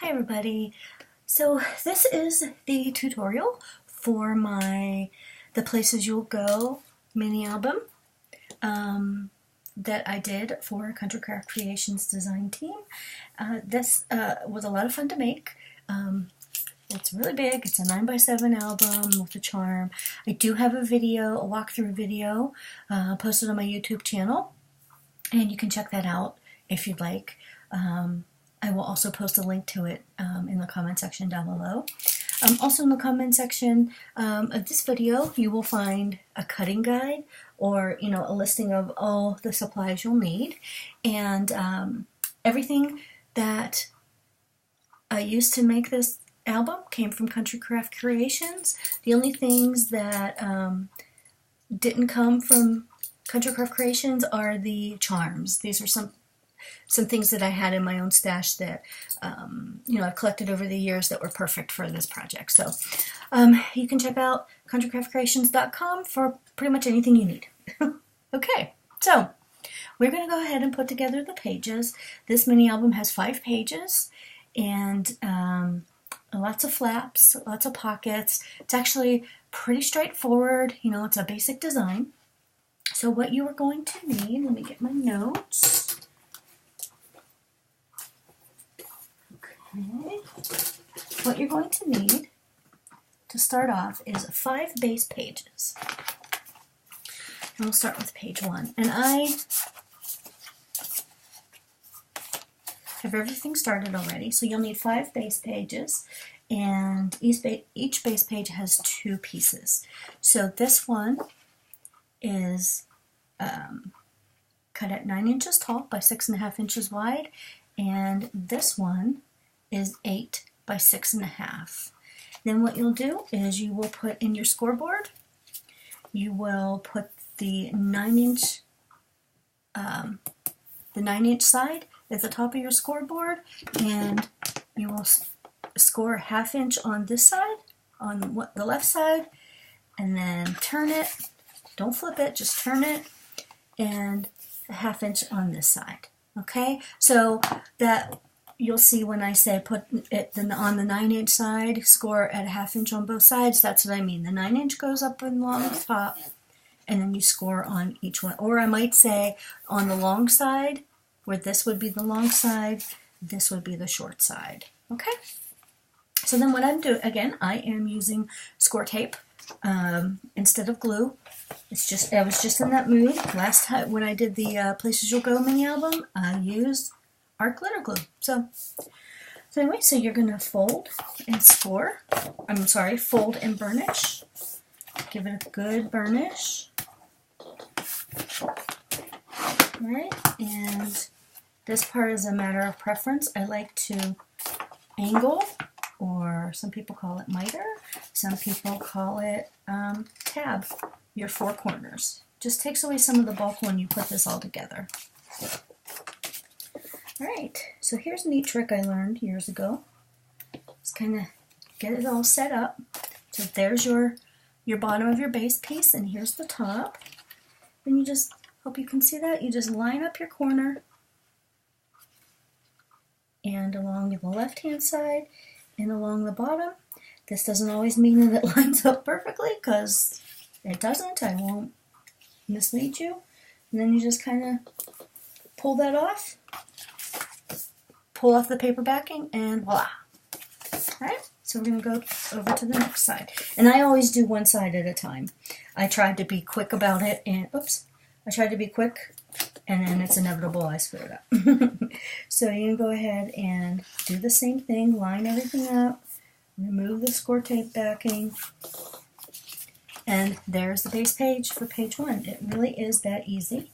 Hi everybody. So this is the tutorial for the Places You'll Go mini album that I did for Country Craft Creations design team. This was a lot of fun to make. It's really big. It's a 9x7 album with a charm. I do have a video, a walkthrough video posted on my YouTube channel, and you can check that out if you'd like. I will also post a link to it in the comment section down below. Also in the comment section of this video, you will find a cutting guide or, a listing of all the supplies you'll need. And everything that I used to make this album came from Country Craft Creations. The only things that didn't come from Country Craft Creations are the charms. These are some things that I had in my own stash that, I've collected over the years that were perfect for this project. So you can check out countrycraftcreations.com for pretty much anything you need. Okay, so we're going to go ahead and put together the pages. This mini album has 5 pages and lots of flaps, lots of pockets. It's actually pretty straightforward. It's a basic design. So what you are going to need, let me get my notes. Okay. What you're going to need to start off is 5 base pages. And we'll start with page 1. And I have everything started already, so you'll need 5 base pages, and each base page has 2 pieces. So this one is cut at 9 inches tall by 6.5 inches wide, and this one is 8 by 6.5. Then what you'll do is you will put in your scoreboard, you will put the 9-inch side at the top of your scoreboard, and you will score 1/2 inch on this side, on the left side, and then turn it. Don't flip it, just turn it, and 1/2 inch on this side. Okay, so that you'll see when I say put it on the 9-inch side, score at 1/2 inch on both sides. That's what I mean. The 9-inch goes up along the top, and then you score on each one. Or I might say on the long side, where this would be the long side, this would be the short side. Okay? So then what I'm doing, again, I am using Scor tape instead of glue. I was just in that mood. Last time when I did the Places You'll Go mini album, I used art glitter glue. So anyway, so you're going to fold and fold and burnish. Give it a good burnish. Alright, and this part is a matter of preference. I like to angle, or some people call it miter. Some people call it tab, your 4 corners. Just takes away some of the bulk when you put this all together. Alright, so here's a neat trick I learned years ago. Just kind of get it all set up. So there's your bottom of your base piece, and here's the top. And you just, hope you can see that, you just line up your corner, and along the left-hand side, and along the bottom. This doesn't always mean that it lines up perfectly, because it doesn't. I won't mislead you. And then you just kind of pull that off. Pull off the paper backing, and voila. Alright, so we're going to go over to the next side. And I always do one side at a time. I tried to be quick about it, and then it's inevitable I screw it up. So you can go ahead and do the same thing, line everything up, remove the Scor tape backing, and there's the base page for page 1. It really is that easy.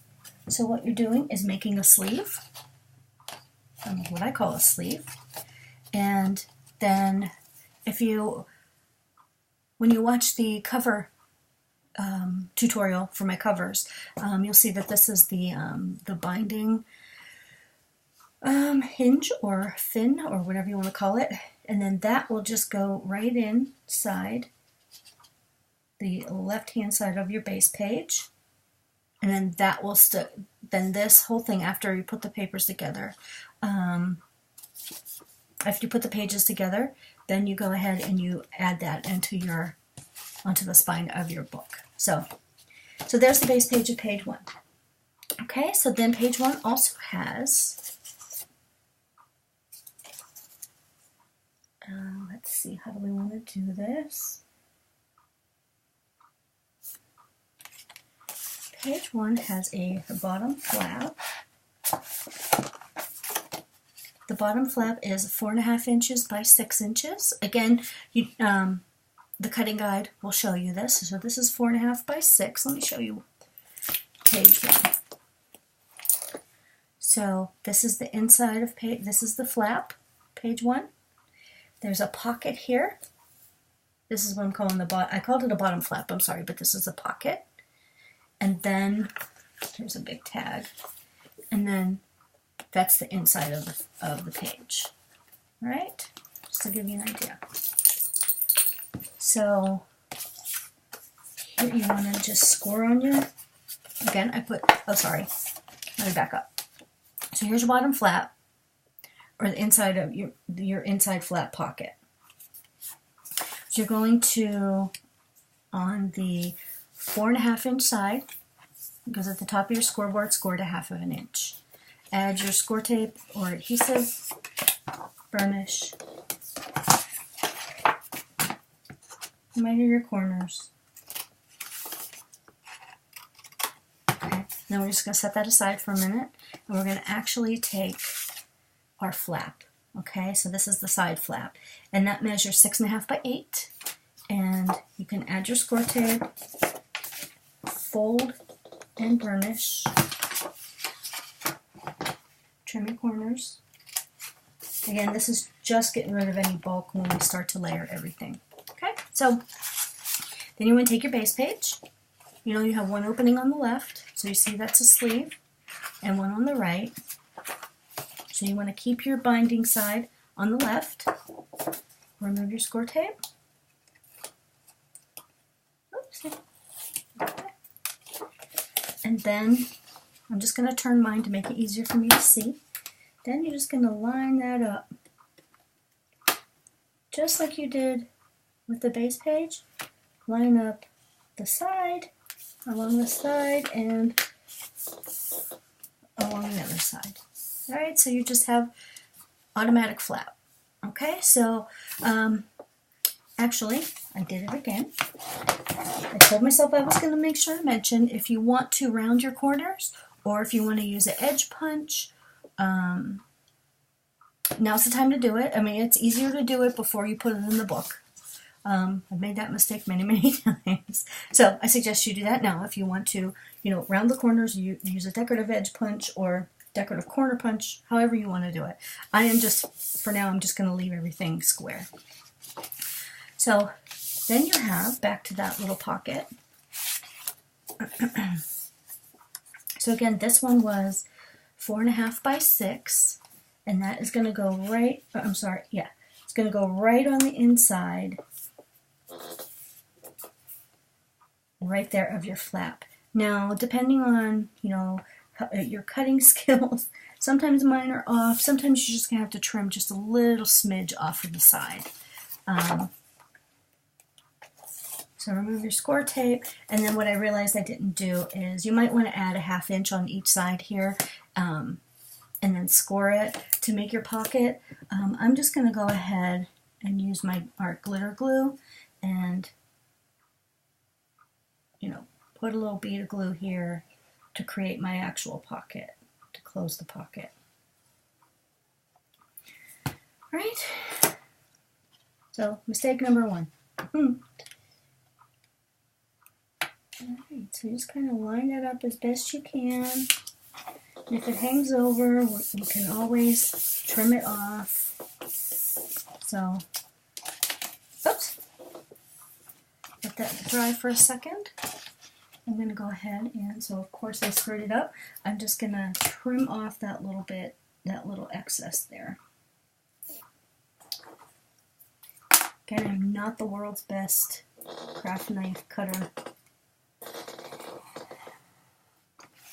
So what you're doing is making a sleeve. What I call a sleeve, and then when you watch the cover tutorial for my covers, you'll see that this is the binding hinge or fin or whatever you want to call it, and then that will just go right inside the left hand side of your base page, and then that will then this whole thing, after you put the papers together, after you put the pages together, then you go ahead and you add that onto the spine of your book. So there's the base page of page 1. Okay, so then page 1 also has, let's see, how do we want to do this? Page 1 has a bottom flap. The bottom flap is 4.5 inches by 6 inches. Again, the cutting guide will show you this. So this is 4.5 by 6. Let me show you page 1. So this is the inside of page. This is the flap, page 1. There's a pocket here. This is what I'm calling the bottom. I called it a bottom flap. I'm sorry, but this is a pocket. And then here's a big tag. And then that's the inside of the page. All right? Just to give you an idea. So here you want to just score on your, again, oh sorry, let me back up. So here's your bottom flap, or the inside of your inside flap pocket. So you're going to, on the 4.5 inch side, because at the top of your scoreboard, score to 1/2 inch. Add your score tape or adhesive, burnish, measure your corners. Okay, then we're just going to set that aside for a minute, and we're going to actually take our flap. Okay, so this is the side flap, and that measures 6.5 by 8, and you can add your score tape, fold and burnish, trim your corners. Again, this is just getting rid of any bulk when we start to layer everything. Okay, so then you want to take your base page. You know you have one opening on the left, so you see that's a sleeve, and one on the right. So you want to keep your binding side on the left. Remove your score tape. Oops. Okay. And then I'm just going to turn mine to make it easier for me to see. Then you're just going to line that up just like you did with the base page. Line up the side, along the side, and along the other side. All right, so you just have automatic flap. Okay, so actually, I did it again. I told myself I was going to make sure to mention if you want to round your corners or if you want to use an edge punch, now's the time to do it. I mean, it's easier to do it before you put it in the book. I've made that mistake many, many times. So I suggest you do that now. If you want to, round the corners, you use a decorative edge punch or decorative corner punch, however you want to do it. For now, I'm just going to leave everything square. So then you have, back to that little pocket. So again, this one was 4.5 by 6, and that is going to go right, it's going to go right on the inside, right there of your flap. Now, depending on, your cutting skills, sometimes mine are off, sometimes you're just going to have to trim just a little smidge off of the side. So remove your score tape, and then what I realized I didn't do is you might want to add a 1/2 inch on each side here, and then score it to make your pocket. I'm just going to go ahead and use my art glitter glue and, put a little bead of glue here to create my actual pocket, to close the pocket. All right, so mistake number 1. Alright, so just kind of line that up as best you can. And if it hangs over, you can always trim it off. So, oops. Let that dry for a second. I'm going to go ahead and, so of course I screwed it up. I'm just going to trim off that little bit, that little excess there. Again, I'm not the world's best craft knife cutter.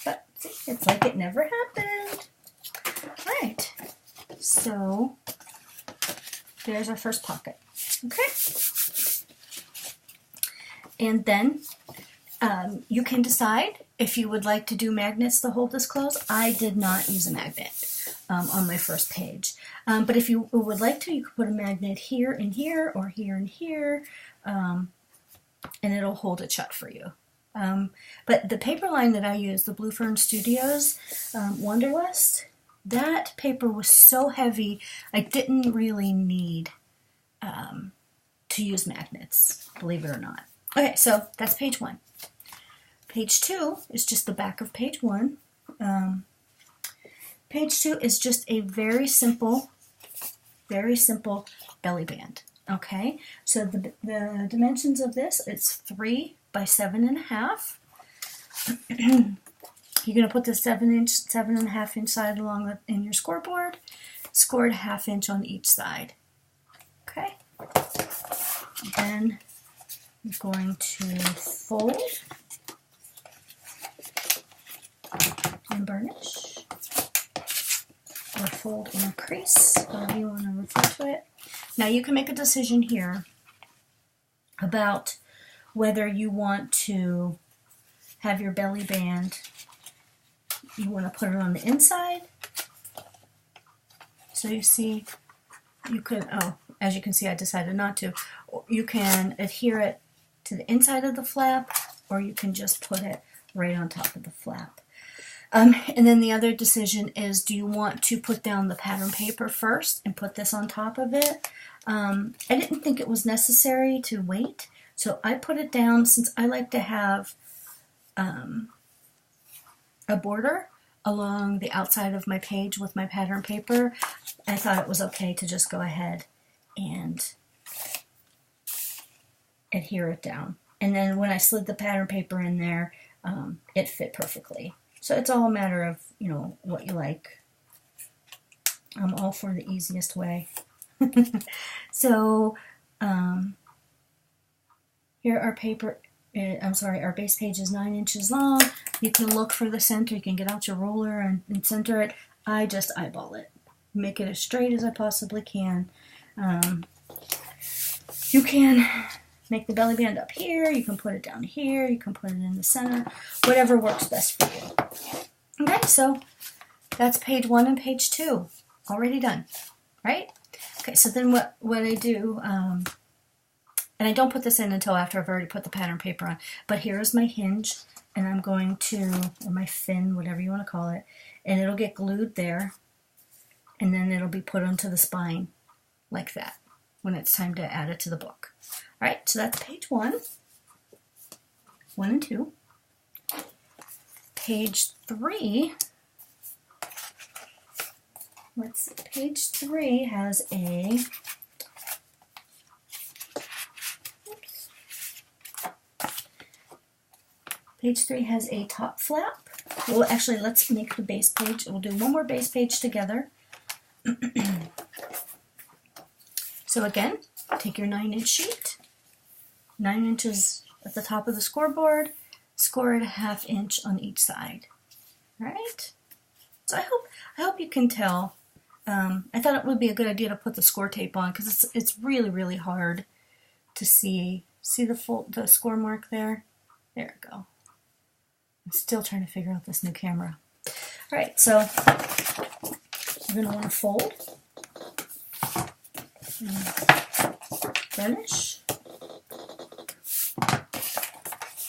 But see, it's like it never happened. Alright, so There's our first pocket. Okay. And then you can decide if you would like to do magnets to hold this closed. I did not use a magnet on my first page. But if you would like to, you could put a magnet here and here, or here and here, and it'll hold it shut for you. But the paper line that I used, the Blue Fern Studios Wonderlust, that paper was so heavy, I didn't really need to use magnets, believe it or not. Okay, so that's page 1. Page 2 is just the back of page 1. Page 2 is just a very simple belly band. Okay, so the dimensions of this, it's 3 by 7.5. You're going to put the 7.5 inch side along in your scoreboard, scored 1/2 inch on each side. Okay, then you're going to fold and burnish, or fold and crease, however you want to refer to it. Now you can make a decision here about whether you want to have your belly band, you want to put it on the inside. So you see, you could, as you can see, I decided not to. You can adhere it to the inside of the flap, or you can just put it right on top of the flap. And then the other decision is, do you want to put down the pattern paper first and put this on top of it? I didn't think it was necessary to wait, so I put it down since I like to have a border along the outside of my page with my pattern paper. I thought it was okay to just go ahead and adhere it down. And then when I slid the pattern paper in there, it fit perfectly. So it's all a matter of, you know, what you like. I'm all for the easiest way. So here our paper, our base page is 9 inches long. You can look for the center. You can get out your ruler and center it. I just eyeball it. Make it as straight as I possibly can. You can make the belly band up here. You can put it down here. You can put it in the center. Whatever works best for you. Okay, so that's page 1 and page 2. Already done, right? Okay, so then what I do, and I don't put this in until after I've already put the pattern paper on, but here is my hinge, and I'm going to, or my fin, whatever you want to call it, and it'll get glued there, and then it'll be put onto the spine like that when it's time to add it to the book. All right, so that's page 1 and 2. Page 3, let's see, page 3 has a, page 3 has a top flap. Well, actually, let's make the base page. We'll do one more base page together. So again, take your 9-inch sheet, 9 inches at the top of the scoreboard, score it 1/2 inch on each side. All right. So I hope you can tell. I thought it would be a good idea to put the score tape on because it's really, really hard to see. See the score mark there? There we go. I'm still trying to figure out this new camera. All right, so you're going to want to fold, burnish.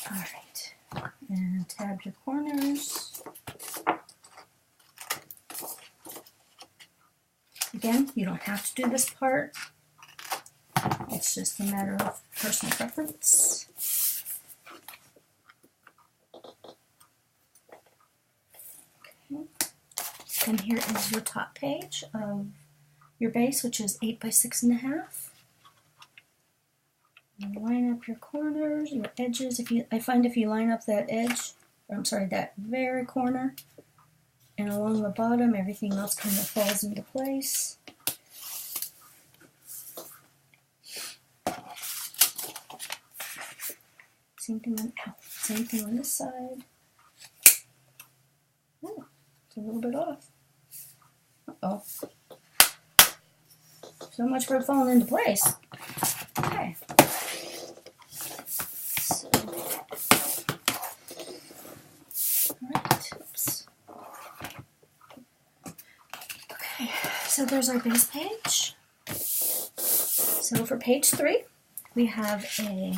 All right, and tab your corners. Again, you don't have to do this part. It's just a matter of personal preference. Okay. And here is your top page of your base, which is 8 by 6.5. Line up your corners, your edges. I find if you line up that edge, or I'm sorry, that very corner, and along the bottom, everything else kind of falls into place. Same thing on this side. Oh, it's a little bit off. Uh-oh. so much for falling into place. Okay. So, alright, oops. Okay, so there's our base page. So for page 3, we have a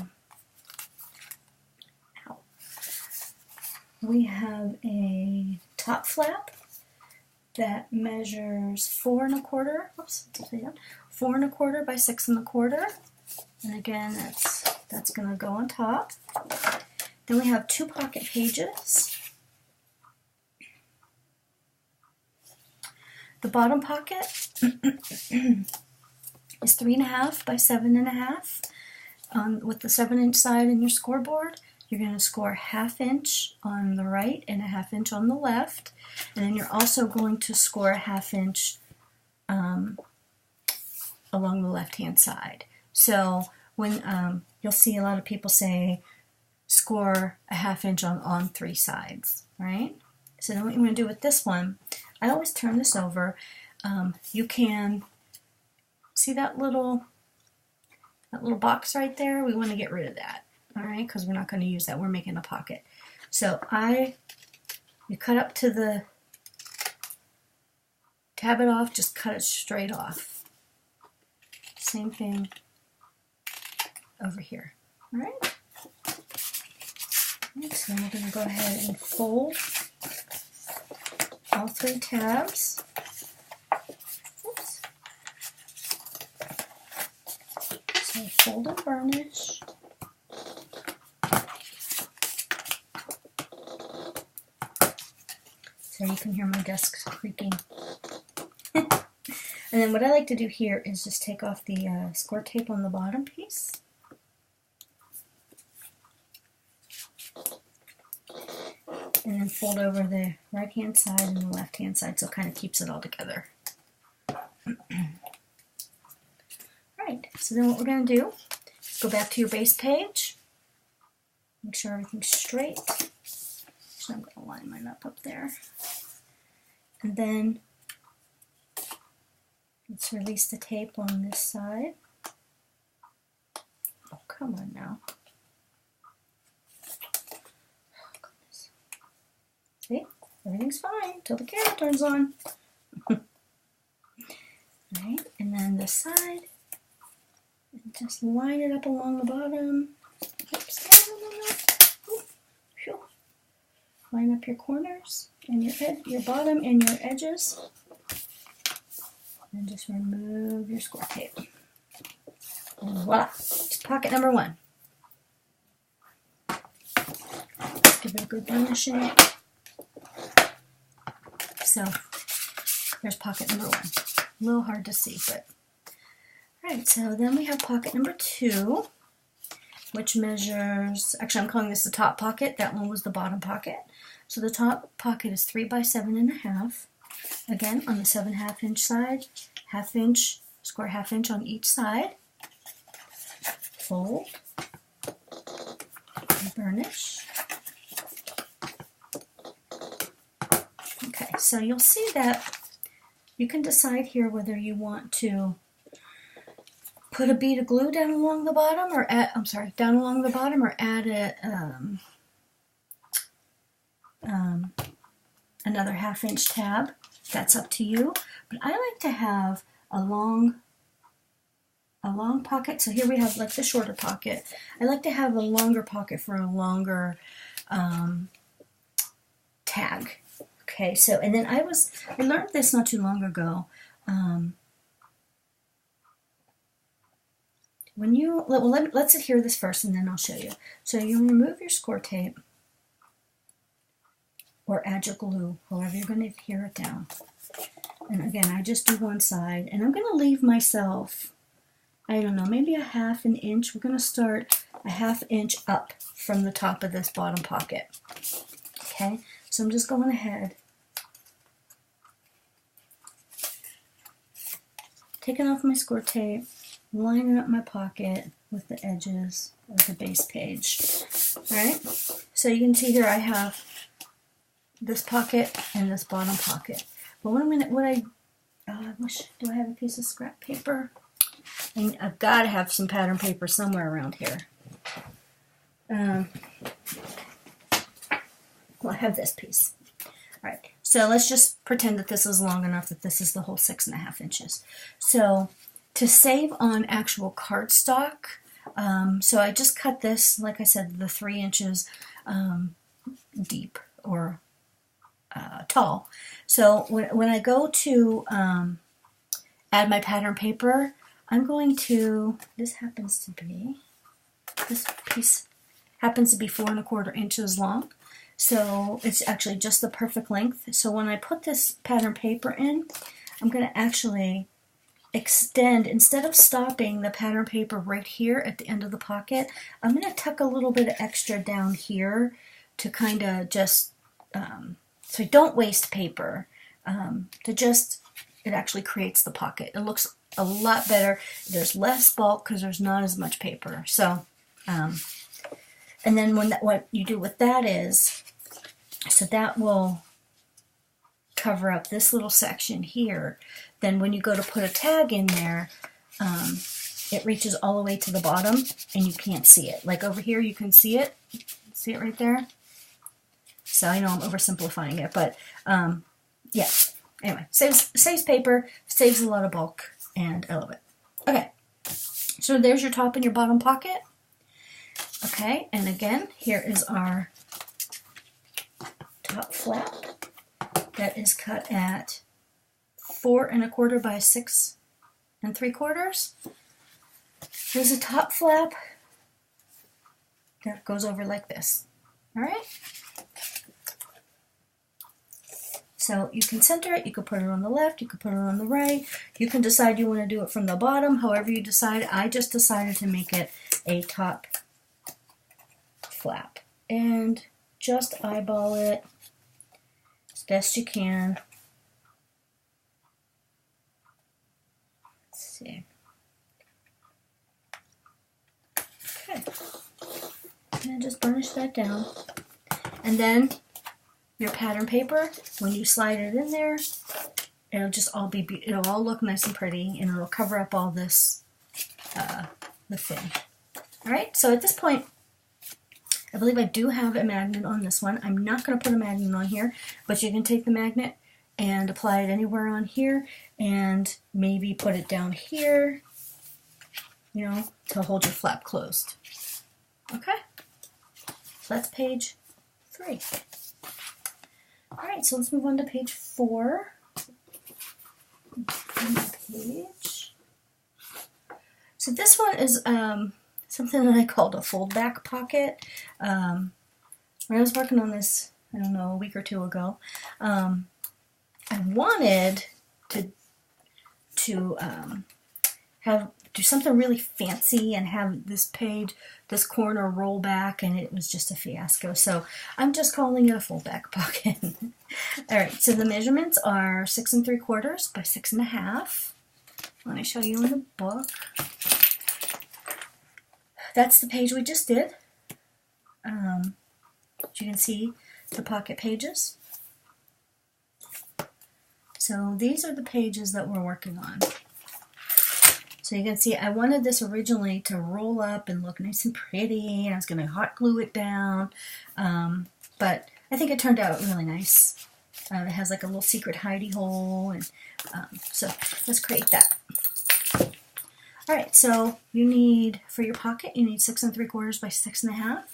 top flap that measures 4 1/4. Oops, 4 1/4 by 6 1/4, and again, that's going to go on top. Then we have 2 pocket pages. The bottom pocket is 3 1/2 by 7 1/2. With the 7-inch side in your scoreboard, you're going to score 1/2 inch on the right and 1/2 inch on the left, and then you're also going to score 1/2 inch along the left-hand side. So when you'll see a lot of people say score 1/2 inch on 3 sides, right? So then what you want to do with this one, I always turn this over. You can see that little box right there. We want to get rid of that, all right, because we're not going to use that. We're making a pocket. So you cut up to the, tab it off, just cut it straight off. Same thing over here, all right? So then we're going to go ahead and fold all 3 tabs. Oops. So fold and burnish. So you can hear my desk creaking. And then what I like to do here is just take off the Scor tape on the bottom piece. And then fold over the right-hand side and the left-hand side, so it kind of keeps it all together. Right, so then what we're going to do is go back to your base page. Make sure everything's straight. So I'm going to line mine up there. And then let's release the tape on this side. Oh, come on now. See, everything's fine until the camera turns on. Right, and then this side, and just line it up along the bottom. Oops, no. Line up your corners and your bottom and your edges, and just remove your Scor tape. And voila, it's pocket number 1. Let's give it a good burnishing. So there's pocket number 1. A little hard to see, but alright, so then we have pocket number 2, which measures, actually I'm calling this the top pocket, that one was the bottom pocket. So the top pocket is 3 by 7 1/2. Again, on the 7 1/2 inch side, 1/2 inch, score 1/2 inch on each side. Fold, and burnish. Okay, so you'll see that you can decide here whether you want to put a bead of glue down along the bottom, or add, down along the bottom, or add another 1/2 inch tab. That's up to you. But I like to have a long pocket. So here we have like the shorter pocket. I like to have a longer pocket for a longer tag. Okay, so, and then I learned this not too long ago. Let's adhere this first, and then I'll show you. So you remove your Scor tape, or add your glue, however you're going to adhere it down. And again, I just do one side, and I'm going to leave myself, I don't know, maybe a 1/2 inch. We're going to start a 1/2 inch up from the top of this bottom pocket. Okay, so I'm just going ahead, taking off my Scor tape, lining up my pocket with the edges of the base page. Alright, so you can see here I have this pocket and this bottom pocket. But do I have a piece of scrap paper? And I've got to have some pattern paper somewhere around here. Well, I have this piece. All right, so let's just pretend that this is long enough that this is the whole 6.5 inches. So to save on actual cardstock, so I just cut this, like I said, the 3 inches deep or tall. So when I go to add my pattern paper, I'm going to, this piece happens to be 4 1/4 inches long. So it's actually just the perfect length. So when I put this pattern paper in, I'm going to actually extend, instead of stopping the pattern paper right here at the end of the pocket, I'm going to tuck a little bit of extra down here to kind of just, so I don't waste paper, it actually creates the pocket. It looks a lot better. There's less bulk because there's not as much paper. So, and then what you do with that is, so that will cover up this little section here. Then when you go to put a tag in there, it reaches all the way to the bottom and you can't see it. Like over here you can see it. See it right there? So I know I'm oversimplifying it, but yeah. Anyway, saves paper, saves a lot of bulk, and I love it. Okay, so there's your top and your bottom pocket. Okay, and again, here is our top flap that is cut at 4 1/4 by 6 3/4. There's a top flap that goes over like this. All right. So you can center it, you can put it on the left, you can put it on the right, you can decide you want to do it from the bottom, however you decide. I just decided to make it a top flap. And just eyeball it as best you can. Let's see. Okay. And just burnish that down. And then your pattern paper, when you slide it in there, it'll just all it'll all look nice and pretty, and it'll cover up all this, the fin. All right, so at this point, I believe I do have a magnet on this one. I'm not going to put a magnet on here, but you can take the magnet and apply it anywhere on here, and maybe put it down here, you know, to hold your flap closed. Okay, so that's page 3. All right, so let's move on to page 4. Page. So this one is something that I called a fold back pocket. When I was working on this, I don't know, a week or two ago, I wanted to do something really fancy and have this page, this corner roll back, and it was just a fiasco. So I'm just calling it a fold back pocket. All right, so the measurements are 6 3/4 by 6 1/2. Let me show you in the book. That's the page we just did. As you can see, the pocket pages. So these are the pages that we're working on. So you can see I wanted this originally to roll up and look nice and pretty, and I was going to hot glue it down, but I think it turned out really nice. It has like a little secret hidey hole, and so let's create that. All right, so you need, for your pocket, you need 6 3/4 by 6 1/2.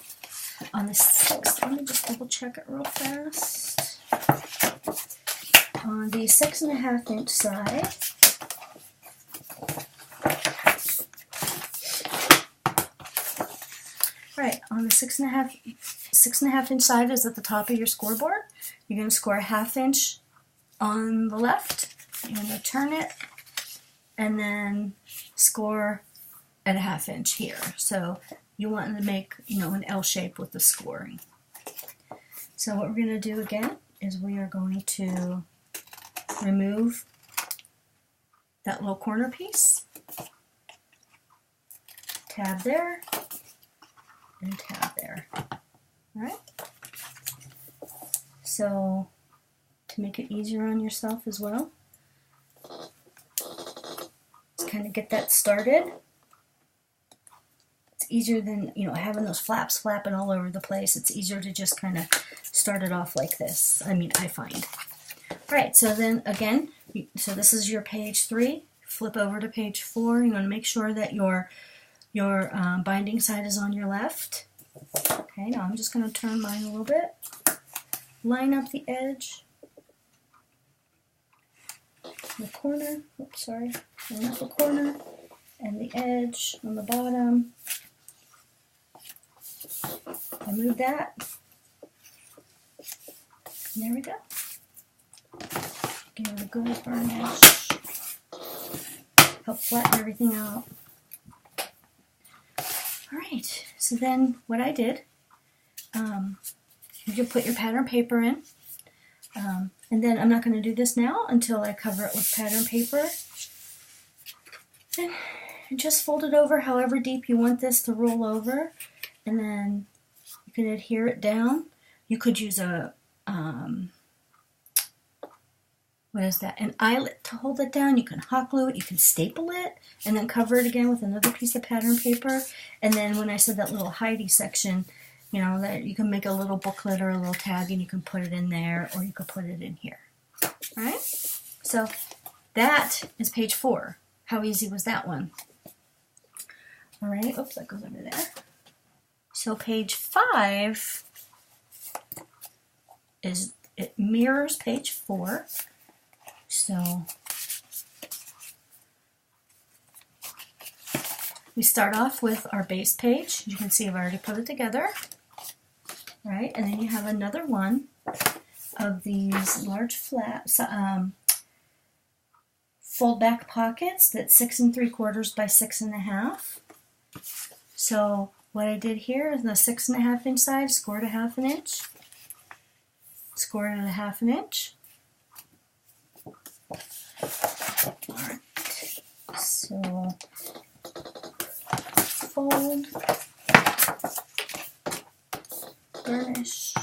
On the 6, let me just double check it real fast. On the 6 1/2 inch side, right, on the 6 1/2 inch side is at the top of your scoreboard. You're going to score a 1/2 inch on the left. You're going to turn it and then score at a 1/2 inch here. So you want to make, you know, an L shape with the scoring. So what we're going to do again is we are going to remove that little corner piece, tab there, and tab there. All right. So to make it easier on yourself as well, just kind of get that started. It's easier than, you know, having those flaps flapping all over the place. It's easier to just kind of start it off like this. I mean, I find. All right, so then again, so this is your page 3. Flip over to page 4. You want to make sure that your binding side is on your left. Okay, now I'm just going to turn mine a little bit. Line up the edge. The corner. Oops, sorry. Line up the corner and the edge on the bottom. Remove that. And there we go. Give it a good burnish. Help flatten everything out. Alright, so then what I did, you put your pattern paper in. And then I'm not going to do this now until I cover it with pattern paper. And just fold it over however deep you want this to roll over. And then you can adhere it down. You could use a, an eyelet to hold it down. You can hot glue it, you can staple it, and then cover it again with another piece of pattern paper. And then when I said that little Heidi section, you know, that you can make a little booklet or a little tag and you can put it in there, or you could put it in here. All right, so that is page 4. How easy was that one? All right, oops, that goes over there. So page 5 it mirrors page 4. So we start off with our base page. You can see I've already put it together. Right, and then you have another one of these large flat fold back pockets that's 6 3/4 by 6 1/2. So what I did here is the 6 1/2 inch side, scored a 1/2 inch, scored a 1/2 inch. Alright, so fold, burnish.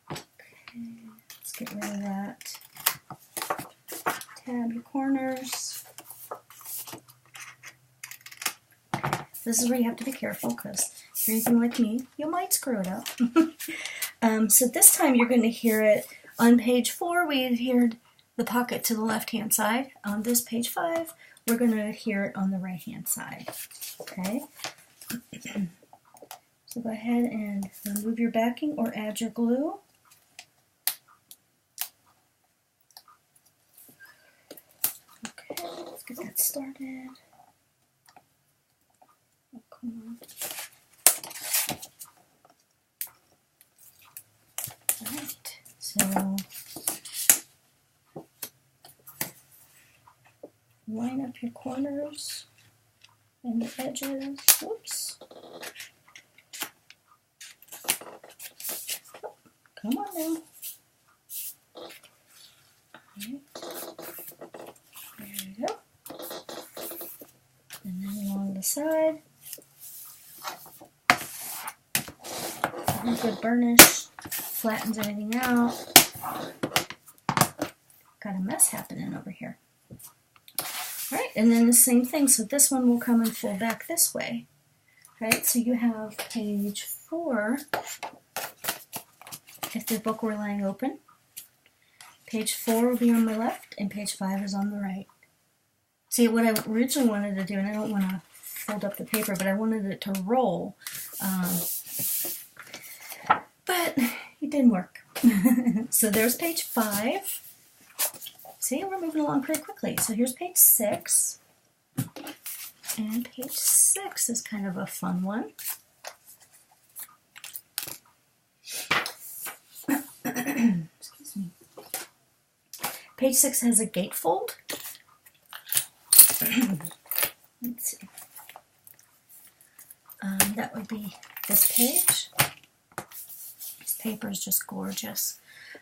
Okay, let's get rid of that. Tab your corners. This is where you have to be careful because if you're anything like me, you might screw it up. So this time you're going to hear it on page 4. We adhered the pocket to the left-hand side. On this page 5, we're going to adhere it on the right-hand side. Okay. So go ahead and remove your backing or add your glue. Okay, let's get that started. Oh, come on. Alright, so line up your corners and the edges. Whoops. Come on now. Alright. There we go. And then along the side. A good burnish. Flattens everything out. Got a mess happening over here. Alright, and then the same thing. So this one will come and fold back this way. Right, so you have page 4. If the book were lying open, page 4 will be on the left and page 5 is on the right. See, what I originally wanted to do, and I don't want to fold up the paper, but I wanted it to roll, but it didn't work. So there's page 5. See, we're moving along pretty quickly. So here's page 6, and page 6 is kind of a fun one. Excuse me. Page 6 has a gatefold. Let's see. That would be this page. This paper is just gorgeous.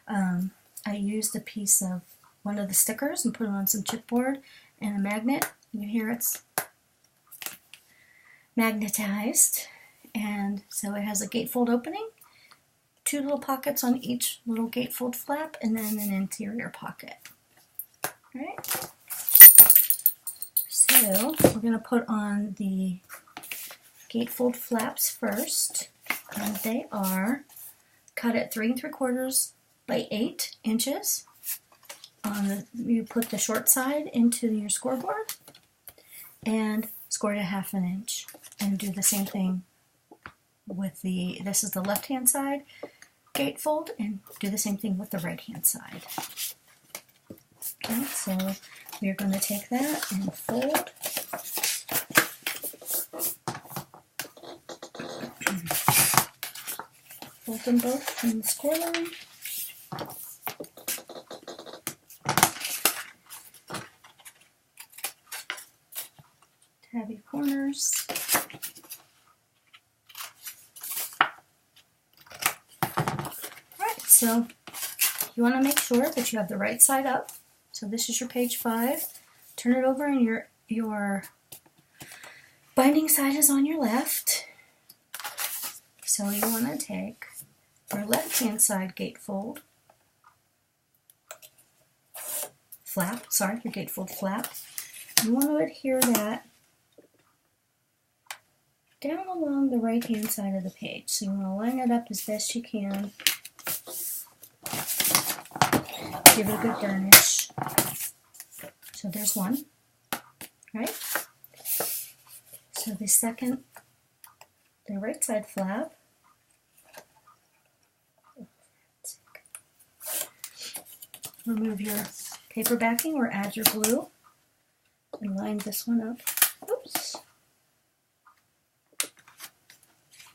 I used a piece of one of the stickers and put it on some chipboard and a magnet. You can hear it's magnetized. And so it has a gatefold opening, 2 little pockets on each little gatefold flap, and then an interior pocket. All right. So we're going to put on the gatefold flaps first, and they are cut at 3 3/4 by 8 inches. You put the short side into your scoreboard and score it 1/2 inch, and do the same thing with this is the left hand side gatefold, and do the same thing with the right hand side. Okay, so we're going to take that and fold. Fold them both from the score line. Tabby corners. Alright, so you want to make sure that you have the right side up. So this is your page 5. Turn it over and your binding side is on your left. So you want to take your left hand side gatefold flap, your gatefold flap. You want to adhere that down along the right hand side of the page. So you want to line it up as best you can. Give it a good burnish. So there's one, right? So the right side flap, remove your paper backing or add your glue and line this one up. Oops.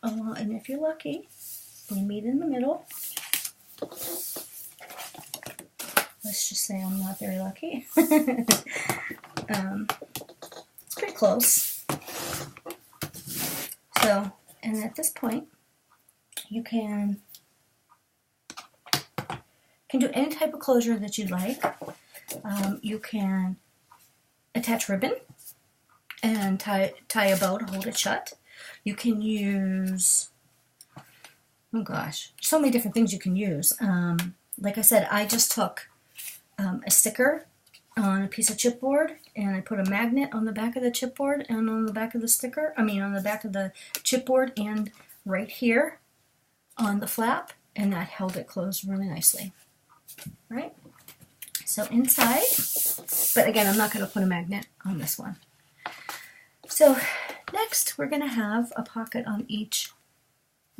And if you're lucky, they meet in the middle. Let's just say I'm not very lucky. It's pretty close. So, and at this point, you can do any type of closure that you'd like. You can attach ribbon and tie a bow to hold it shut. You can use, oh gosh, so many different things you can use. Like I said, I just took a sticker on a piece of chipboard, and I put a magnet on the back of the chipboard and on the back of the sticker, on the back of the chipboard and right here on the flap, and that held it closed really nicely. Right? So inside, but again, I'm not going to put a magnet on this one. So next, we're going to have a pocket on each,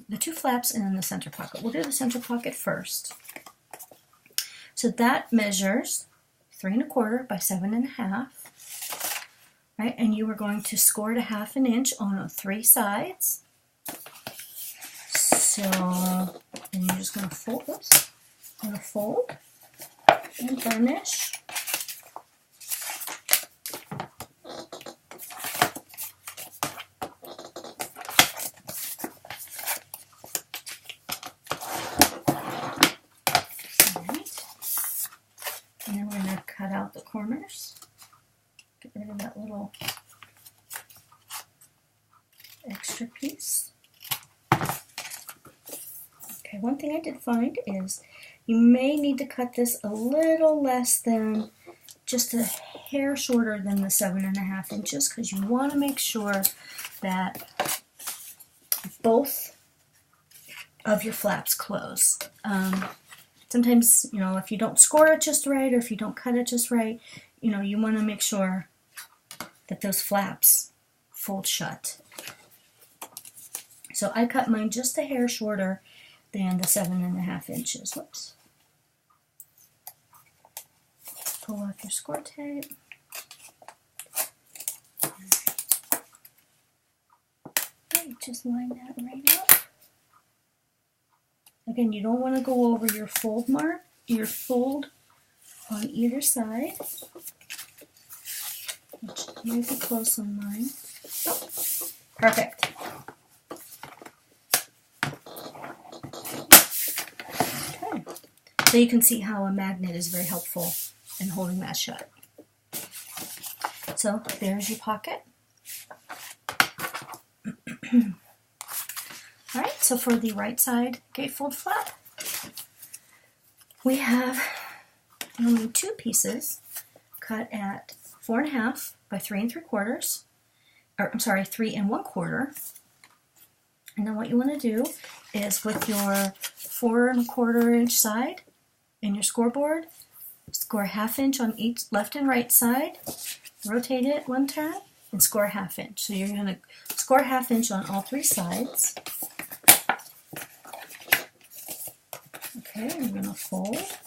the 2 flaps and then the center pocket. We'll do the center pocket first. So that measures 3 1/4 by 7 1/2, right? And you are going to score it 1/2 inch on 3 sides. So then you're just going to fold this. Going to fold and burnish. And then we're going to cut out the corners. Get rid of that little extra piece. Okay, one thing I did find is you may need to cut this a little less than, just a hair shorter than the 7 1/2 inches, because you want to make sure that both of your flaps close. Sometimes, if you don't score it just right, or if you don't cut it just right, you want to make sure that those flaps fold shut. So I cut mine just a hair shorter than the 7 1/2 inches. Whoops. Pull off your score tape. Okay, just line that right up. Again, you don't want to go over your fold mark, your fold on either side, which might be close on mine. Oh, perfect. Okay, so you can see how a magnet is very helpful in holding that shut. So there's your pocket. Alright, so for the right side gatefold flap, we have only 2 pieces cut at 4.5 by 3 3/4, or I'm sorry, 3 1/4. And then what you want to do is with your 4 1/4 inch side in your scoreboard, score 1/2 inch on each left and right side, rotate it 1 turn, and score 1/2 inch. So you're going to score 1/2 inch on all 3 sides. Okay, I'm going to fold.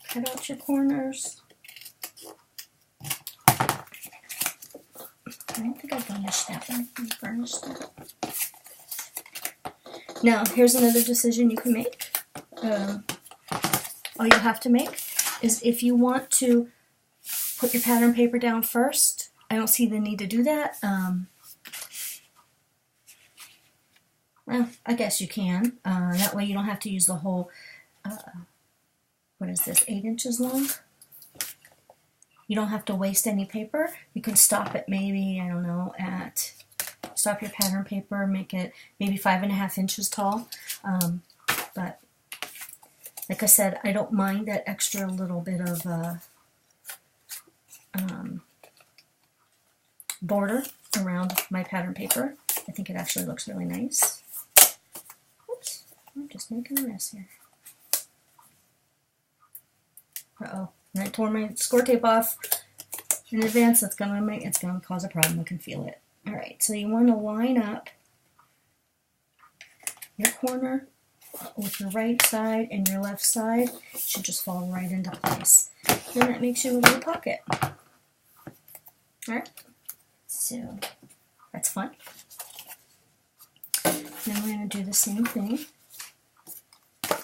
Cut out your corners. I don't think I burnished that one. I burnished that. Now, here's another decision you can make. All you have to make is if you want to put your pattern paper down first. I don't see the need to do that. Well, I guess you can. That way you don't have to use the whole, what is this, 8 inches long? You don't have to waste any paper. You can stop it maybe, I don't know, stop your pattern paper, make it maybe 5.5 inches tall. But like I said, I don't mind that extra little bit of border around my pattern paper. I think it actually looks really nice. Oops, I'm just making a mess here. Uh-oh. And I tore my score tape off in advance. It's gonna cause a problem. I can feel it. All right, so you want to line up your corner with your right side and your left side. It should just fall right into place. Then that makes you a little pocket. All right, so that's fun. Now we're going to do the same thing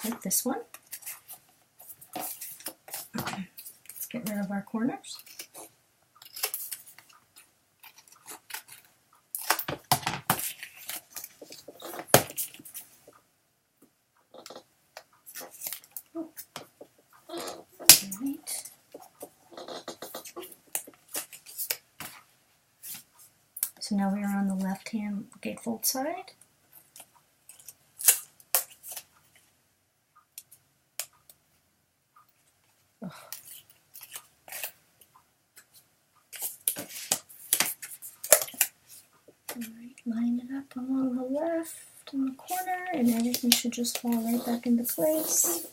with this one. Let's get rid of our corners. Alright. So now we are on the left-hand gatefold side. Line it up along the left in the corner, and everything should just fall right back into place.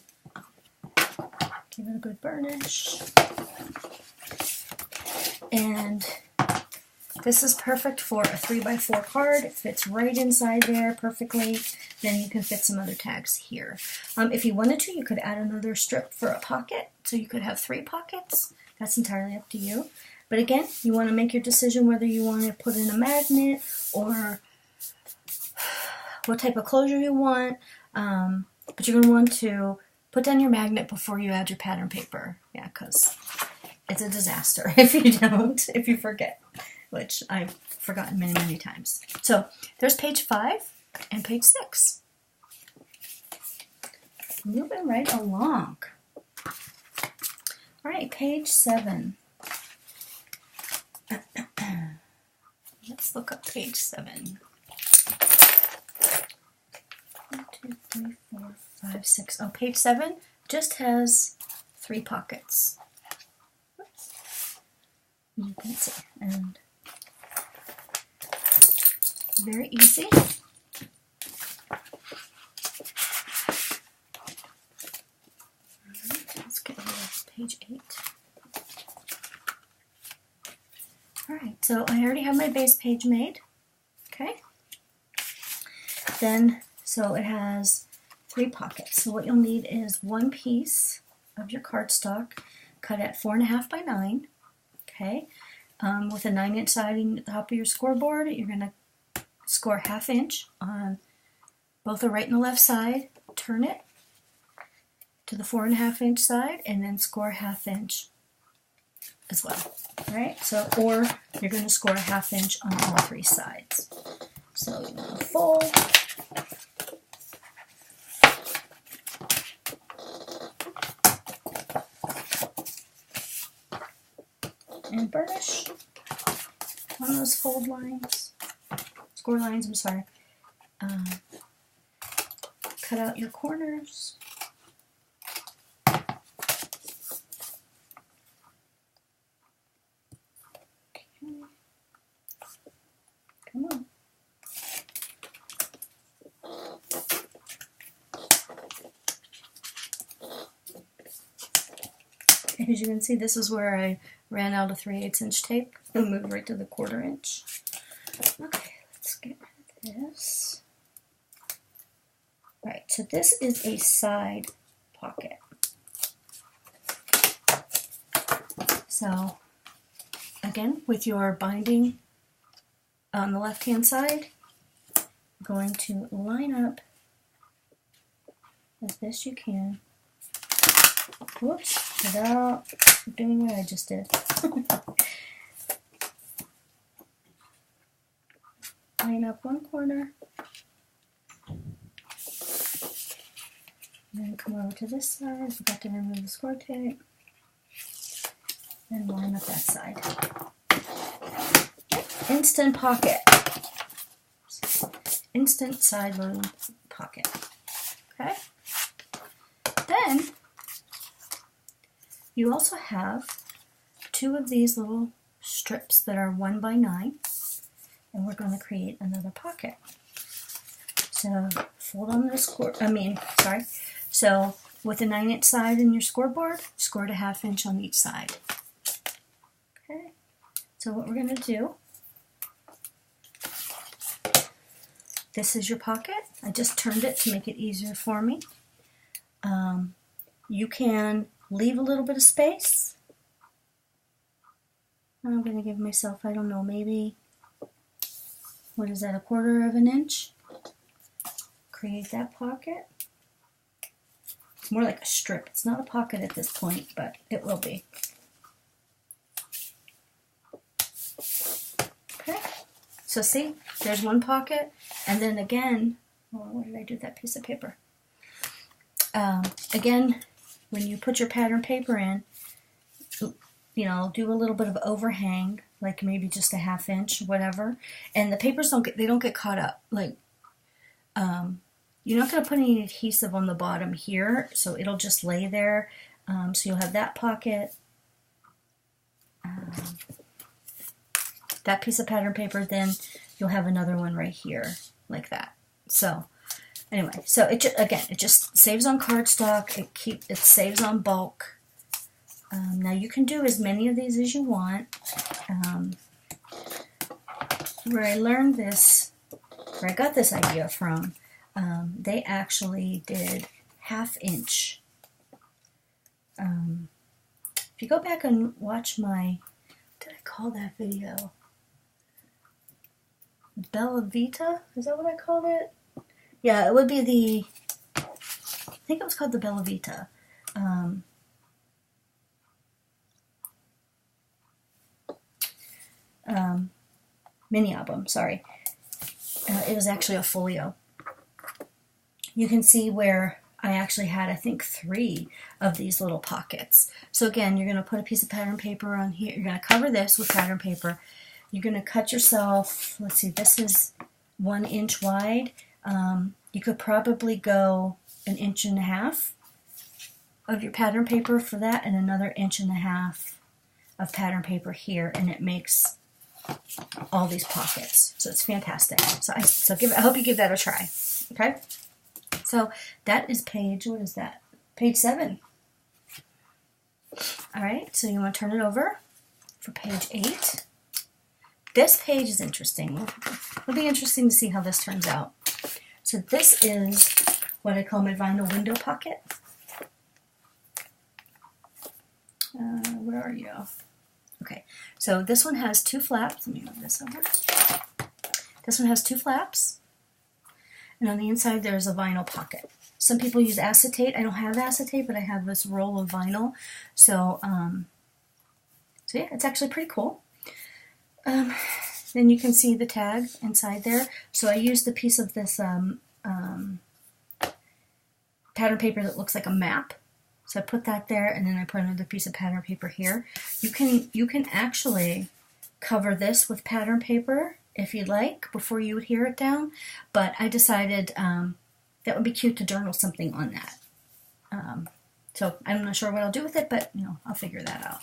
Give it a good burnish. And this is perfect for a 3x4 card. It fits right inside there perfectly. Then you can fit some other tags here. If you wanted to, you could add another strip for a pocket, so you could have 3 pockets. That's entirely up to you. But again, you want to make your decision whether you want to put in a magnet or what type of closure you want. But you're going to want to put down your magnet before you add your pattern paper. Yeah, because it's a disaster if you don't, if you forget, which I've forgotten many, many times. So there's page 5 and page 6. Moving right along. All right, page 7. Let's look up page 7. 1, 2, 3, 4, 5, 6. Oh, page 7 just has 3 pockets. Oops. You can see, and very easy. Alright, let's get rid of page 8. Alright, so I already have my base page made. Okay. Then, so it has 3 pockets. So what you'll need is 1 piece of your cardstock cut at 4.5 by 9. Okay. With a 9-inch side in the top of your scoreboard, you're going to score 1/2 inch on both the right and the left side. Turn it to the 4.5 inch side, and then score 1/2 inch as well. Alright, so, or you're going to score 1/2 inch on all 3 sides. So you're going to fold. And burnish on those fold lines, score lines, I'm sorry. Cut out your corners. as you can see, this is where I ran out of 3/8 inch tape and moved right to the 1/4 inch. Okay, let's get rid of this. Right, so this is a side pocket. So again, with your binding on the left-hand side, I'm going to line up as best you can. Whoops, without doing what I just did. Line up one corner, and then come over to this side. I forgot to remove the score tape. And line up that side. Instant pocket. Instant side load pocket. Okay? Then, you also have 2 of these little strips that are 1 by 9. And we're going to create another pocket. So, fold on this So, with the 9-inch side in your scoreboard, score to 1/2 inch on each side. Okay, so what we're going to do, this is your pocket. I just turned it to make it easier for me. You can leave a little bit of space. I'm going to give myself, I don't know, maybe, what is that, 1/4 inch? Create that pocket. It's more like a strip. It's not a pocket at this point, but it will be. Okay, so see, there's one pocket, and then again, what did I do with that piece of paper? Again, when you put your pattern paper in, you know, do a little bit of overhang, like maybe just a 1/2 inch, whatever, and the papers don't get caught up. Like, you're not going to put any adhesive on the bottom here, so it'll just lay there. So you'll have that pocket, that piece of pattern paper, then you'll have another one right here, like that. So anyway, so it just saves on cardstock. It saves on bulk. Now you can do as many of these as you want. Where I learned this, where I got this idea from, they actually did 1/2 inch. If you go back and watch my, what did I call that video? Bella Vita? Is that what I called it? Yeah, it would be the, I think it was called the Bella Vita. Mini album, sorry. It was actually a folio. You can see where I actually had, I think, 3 of these little pockets. So again, you're going to put a piece of pattern paper on here. You're going to cover this with pattern paper. You're going to cut yourself, let's see, this is 1 inch wide. You could probably go 1.5 inches of your pattern paper for that, and another 1.5 inches of pattern paper here, and it makes all these pockets. So it's fantastic. I hope you give that a try. Okay? So that is page, what is that? Page 7. All right, so you want to turn it over for page 8. This page is interesting. It'll be interesting to see how this turns out. So this is what I call my vinyl window pocket. Where are you? Okay, so this one has 2 flaps. Let me move this over. This one has 2 flaps. And on the inside there's a vinyl pocket. Some people use acetate. I don't have acetate, but I have this roll of vinyl. So yeah, it's actually pretty cool. Then you can see the tag inside there. So I used a piece of this pattern paper that looks like a map. So I put that there, and then I put another piece of pattern paper here. You can actually cover this with pattern paper if you'd like before you adhere it down. But I decided that would be cute to journal something on that. So I'm not sure what I'll do with it, but I'll figure that out.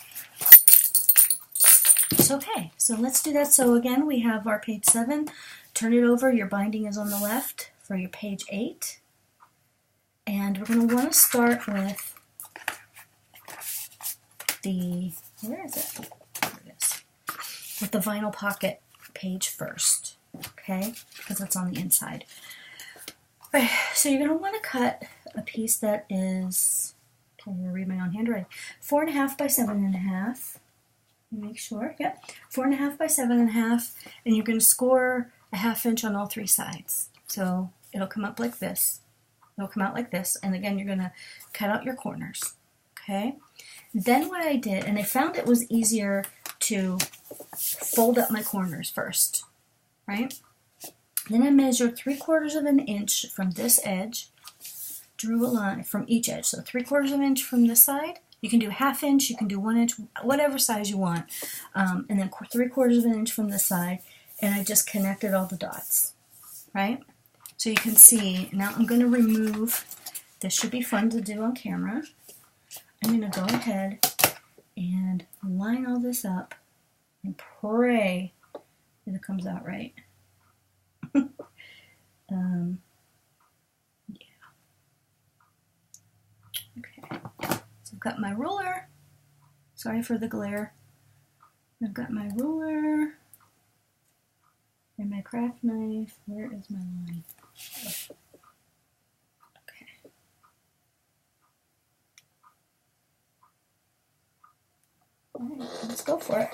So, okay, so let's do that. So again, we have our page 7. Turn it over. Your binding is on the left for your page 8. And we're going to want to start with the, where is it? There it is. With the vinyl pocket page first, okay? Because it's on the inside. All right, so you're going to want to cut a piece that is, I'm going to read my own handwriting, 4.5 by 7.5. Make sure, yep, 4.5 by 7.5, and you're going to score a 1/2 inch on all 3 sides. So it'll come up like this. It'll come out like this, and again, you're going to cut out your corners, okay? Then what I did, and I found it was easier to fold up my corners first, right? Then I measured 3/4 of an inch from this edge, drew a line from each edge. So 3/4 of an inch from this side. You can do 1/2 inch, you can do 1 inch, whatever size you want. And then 3/4 of an inch from this side, and I just connected all the dots, right? So you can see, now I'm going to remove, this should be fun to do on camera. I'm going to go ahead and line all this up and pray that it comes out right. Yeah. Okay. So I've got my ruler. Sorry for the glare. I've got my ruler and my craft knife. Where is my line? Okay. All right, let's go for it.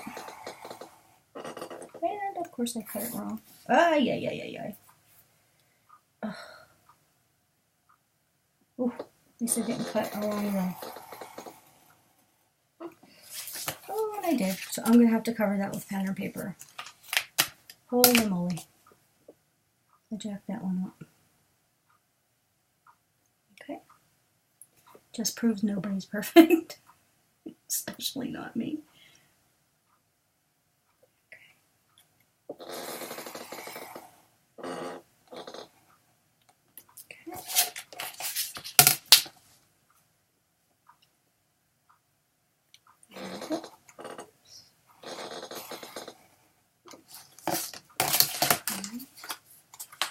And of course I cut it wrong. Ah, yeah. Ooh, at least I didn't cut a wrong way. Oh, and I did. So I'm going to have to cover that with pattern paper. Holy moly. I jacked that one up. Okay. Just proves nobody's perfect. Especially not me.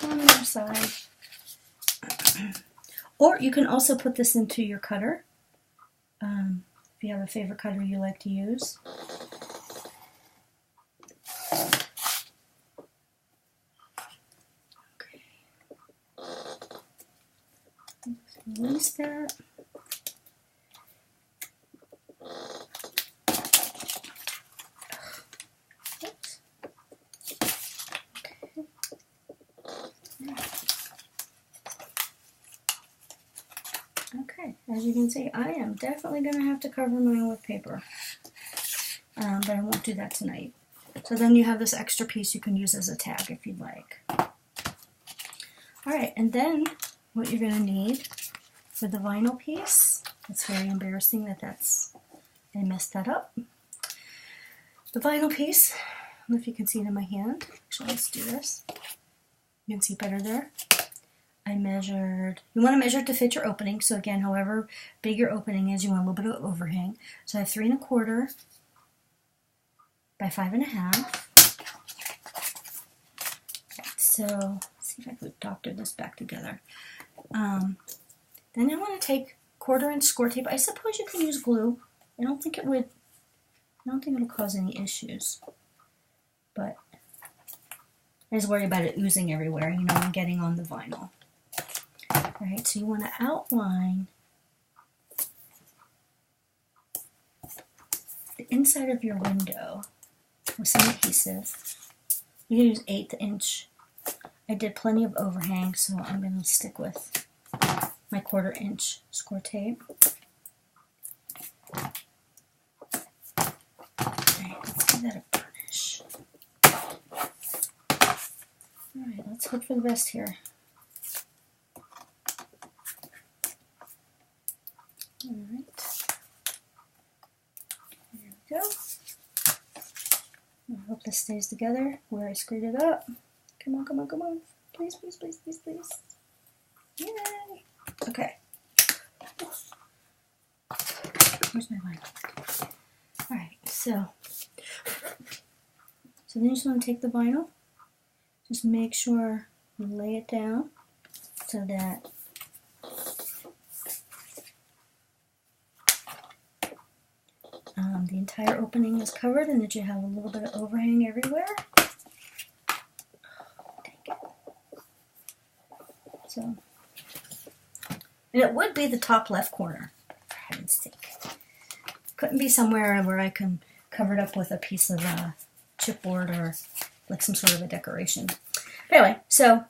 On the other side. Or you can also put this into your cutter. If you have a favorite cutter you like to use. Okay. Release that. Oops. Okay. Okay, as you can see, I am definitely going to have to cover mine with paper, but I won't do that tonight. So then you have this extra piece you can use as a tag if you'd like. Alright, and then what you're going to need for the vinyl piece, it's very embarrassing that I messed that up. The vinyl piece, I don't know if you can see it in my hand. Actually, let's do this. You can see better there. I measured, you want to measure it to fit your opening, so again, however big your opening is, you want a little bit of overhang. So I have 3.25 by 5.5. Okay, so let's see if I could doctor this back together. Then I want to take 1/4 inch score tape. I suppose you can use glue. I don't think it'll cause any issues, but I just worry about it oozing everywhere, you know, and getting on the vinyl. Alright, so you want to outline the inside of your window with some adhesive. You can use 1/8 inch. I did plenty of overhang, so I'm going to stick with my 1/4 inch score tape. Alright, let's give that a burnish. Alright, let's hope for the best here. Alright, there we go. I hope this stays together where I screwed it up. Come on, come on, come on. Please, please, please, please, please. Yay! Okay. Where's my line? Alright, so then you just want to take the vinyl. Just make sure you lay it down so that the entire opening is covered and that you have a little bit of overhang everywhere. Dang it. So, and it would be the top left corner, for heaven's sake. Couldn't be somewhere where I can cover it up with a piece of chipboard or like some sort of a decoration. Anyway, so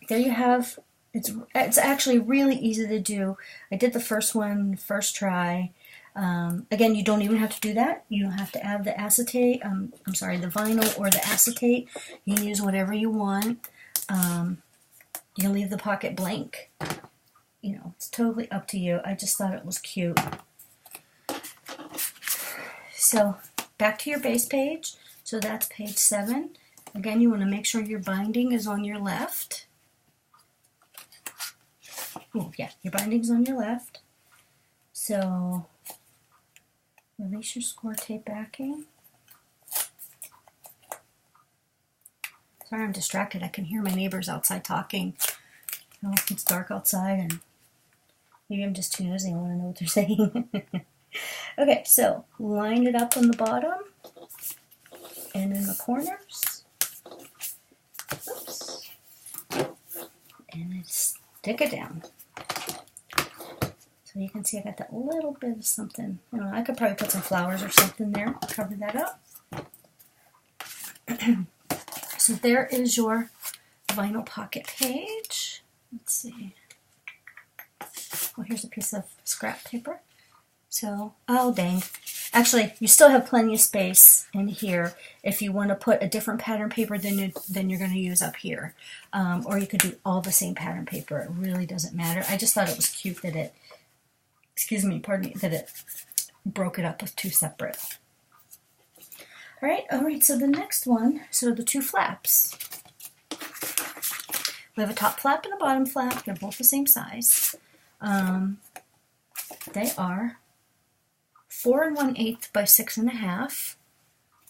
there you have. It's actually really easy to do. I did the first one first try. Again, you don't even have to do that. You don't have to add the acetate. I'm sorry, the vinyl or the acetate. You can use whatever you want. You can leave the pocket blank. You know, it's totally up to you. I just thought it was cute. So back to your base page. So that's page 7. Again, you want to make sure your binding is on your left. Oh, yeah, your binding's on your left. So release your Scor tape backing. Sorry, I'm distracted. I can hear my neighbors outside talking. You know, it's dark outside and maybe I'm just too nosy. I want to know what they're saying. Okay, so line it up on the bottom and in the corners. Oops. And then stick it down. So you can see I got that little bit of something. You know, I could probably put some flowers or something there. Cover that up. So there is your vinyl pocket page. Let's see. Oh, here's a piece of scrap paper. So, oh dang. Actually, you still have plenty of space in here if you want to put a different pattern paper than you're going to use up here. Or you could do all the same pattern paper. It really doesn't matter. I just thought it was cute that it, that it broke it up with 2 separate. All right, so the next one, so the 2 flaps. We have a top flap and a bottom flap. They're both the same size. They are 4 1/8 by 6 1/2. I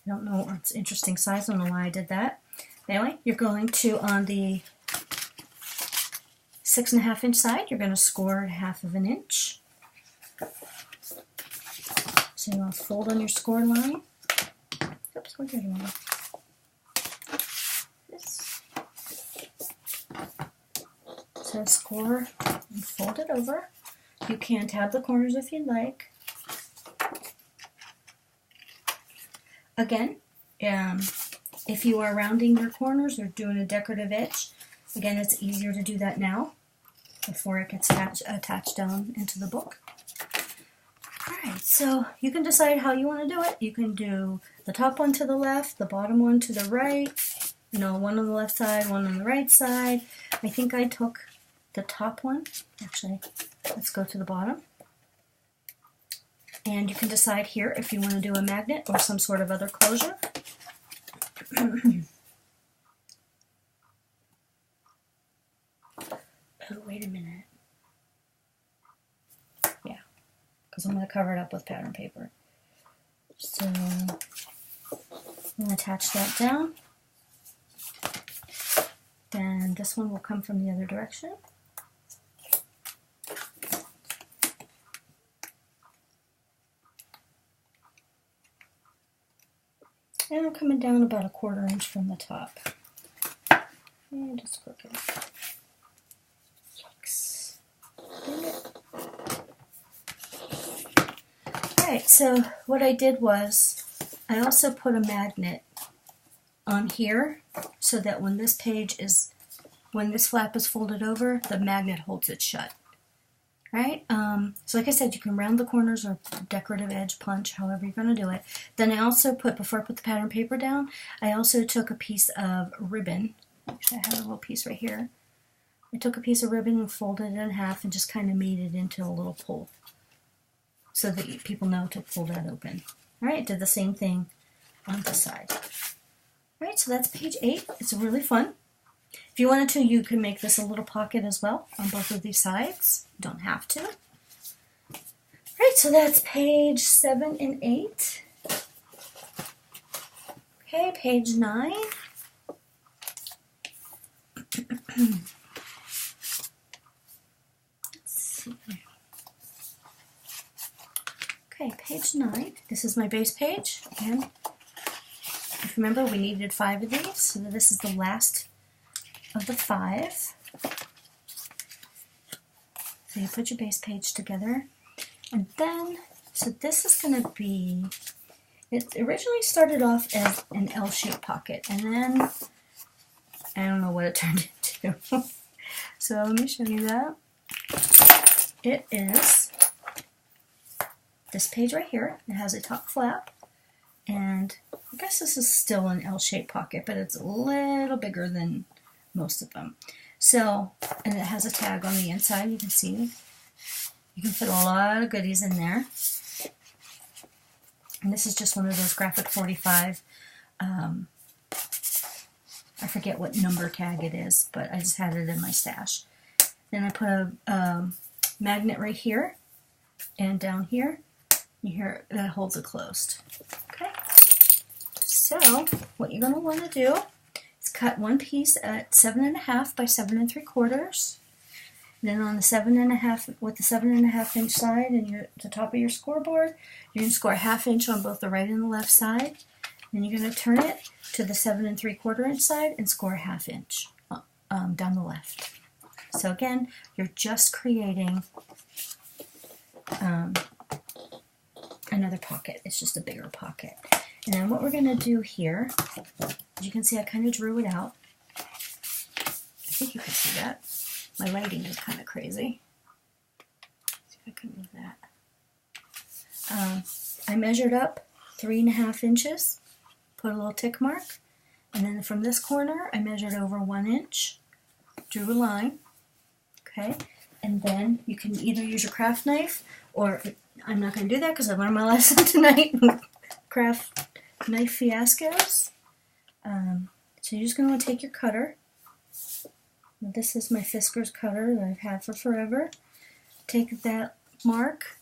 don't know, it's an interesting size. I don't know why I did that. Anyway, you're going to, on the 6 1/2 inch side, you're going to score 1/2 inch. So you want to fold on your score line. Oops, where did I go? This. So score and fold it over. You can tab the corners if you'd like. Again, if you are rounding your corners or doing a decorative edge, again, it's easier to do that now before it gets attached down into the book. Alright, so you can decide how you want to do it. You can do the top one to the left, the bottom one to the right, you know, one on the left side, one on the right side. I think I took the top one. Actually, let's go to the bottom. And you can decide here if you want to do a magnet or some sort of other closure. Oh, wait a minute. Yeah, because I'm going to cover it up with pattern paper. So I'm going to attach that down. Then this one will come from the other direction. And I'm coming down about 1/4 inch from the top. And just crooked. Yikes. Dang it. Alright, so what I did was I also put a magnet on here so that when this flap is folded over, the magnet holds it shut. Right? So like I said, you can round the corners or decorative edge punch, however you're going to do it. Then I also before I put the pattern paper down, I also took a piece of ribbon. Actually, I have a little piece right here. I took a piece of ribbon and folded it in half and just kind of made it into a little pull so that people know to pull that open. Alright, did the same thing on this side. Alright, so that's page 8. It's really fun. If you wanted to, you could make this a little pocket as well on both of these sides. You don't have to. Alright, so that's page 7 and 8. Okay, page 9. Let's see. Okay, page 9. This is my base page. And if you remember, we needed 5 of these, so this is the last of the 5. So you put your base page together, and then, so this is going to be, it originally started off as an L-shaped pocket, and then, I don't know what it turned into. So let me show you that. It is this page right here. It has a top flap, and I guess this is still an L-shaped pocket, but it's a little bigger than most of them. So, and it has a tag on the inside, you can see. You can fit a lot of goodies in there. And this is just one of those graphic 45, I forget what number tag it is, but I just had it in my stash. Then I put a magnet right here, and down here, you hear that holds it closed. Okay? So, what you're going to want to do is cut one piece at 7.5 by 7 3/4. Then on the 7.5, with the 7.5 inch side and the top of your scoreboard, you're going to score 1/2 inch on both the right and the left side. Then you're going to turn it to the 7 3/4 inch side and score 1/2 inch down the left. So again, you're just creating another pocket. It's just a bigger pocket. And then what we're going to do here, as you can see, I kind of drew it out. I think you can see that. My lighting is kind of crazy. Let's see if I can move that. I measured up 3.5 inches, put a little tick mark, and then from this corner, I measured over 1 inch, drew a line, okay? And then you can either use your craft knife, or I'm not going to do that because I learned my lesson tonight with craft knife fiascos. So you're just going to want to take your cutter. This is my Fisker's cutter that I've had for forever. Take that mark.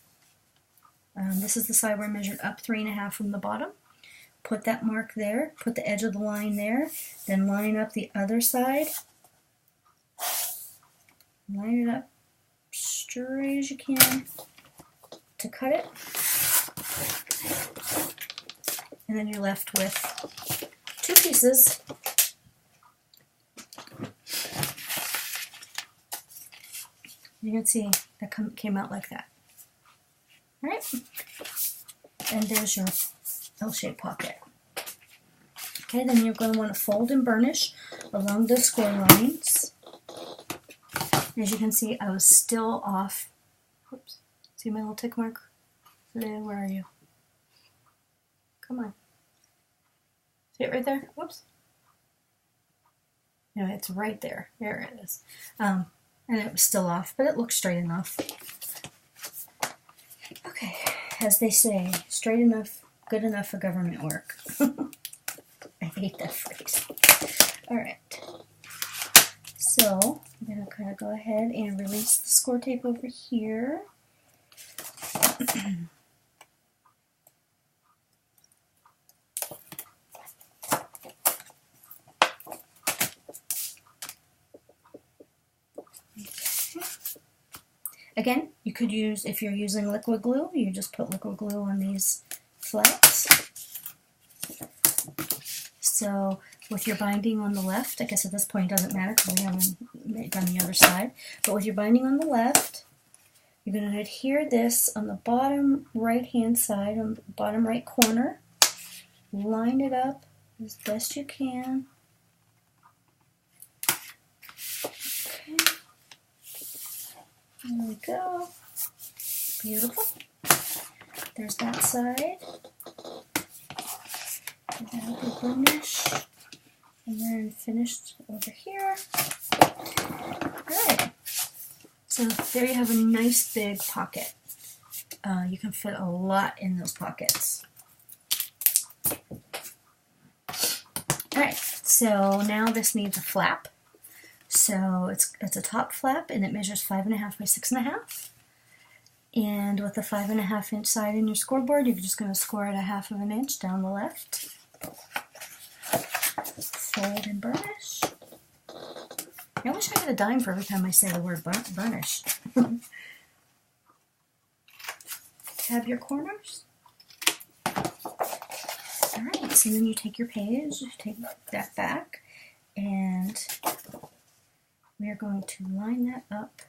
This is the side where I measured up 3.5 from the bottom. Put that mark there. Put the edge of the line there. Then line up the other side. Line it up straight as you can to cut it. And then you're left with 2 pieces. You can see that came out like that. Alright? And there's your L-shaped pocket. Okay, then you're going to want to fold and burnish along the score lines. As you can see, I was still off. Whoops. See my little tick mark? Where are you? Come on. See it right there? Whoops. No, it's right there. There it is. And it was still off, but it looks straight enough. Okay, as they say, straight enough, good enough for government work. I hate that phrase. Alright, so I'm going to kind of go ahead and release the score tape over here. Again, you could use, if you're using liquid glue, you just put liquid glue on these flaps. So with your binding on the left, I guess at this point it doesn't matter because we haven't done the other side, but with your binding on the left, you're going to adhere this on the bottom right hand side, on the bottom right corner, line it up as best you can. There we go. Beautiful. There's that side. And then I'll burnish. And then finished over here. Alright. So there you have a nice big pocket. You can fit a lot in those pockets. Alright, so now this needs a flap. So it's a top flap, and it measures 5.5 by 6.5. And with the 5.5 inch side in your scoreboard, you're just going to score it 1/2 inch down the left. Fold and burnish. I wish I had a dime for every time I say the word burnish. have your corners. Alright, so then you take your page, take that back, and we are going to line that up.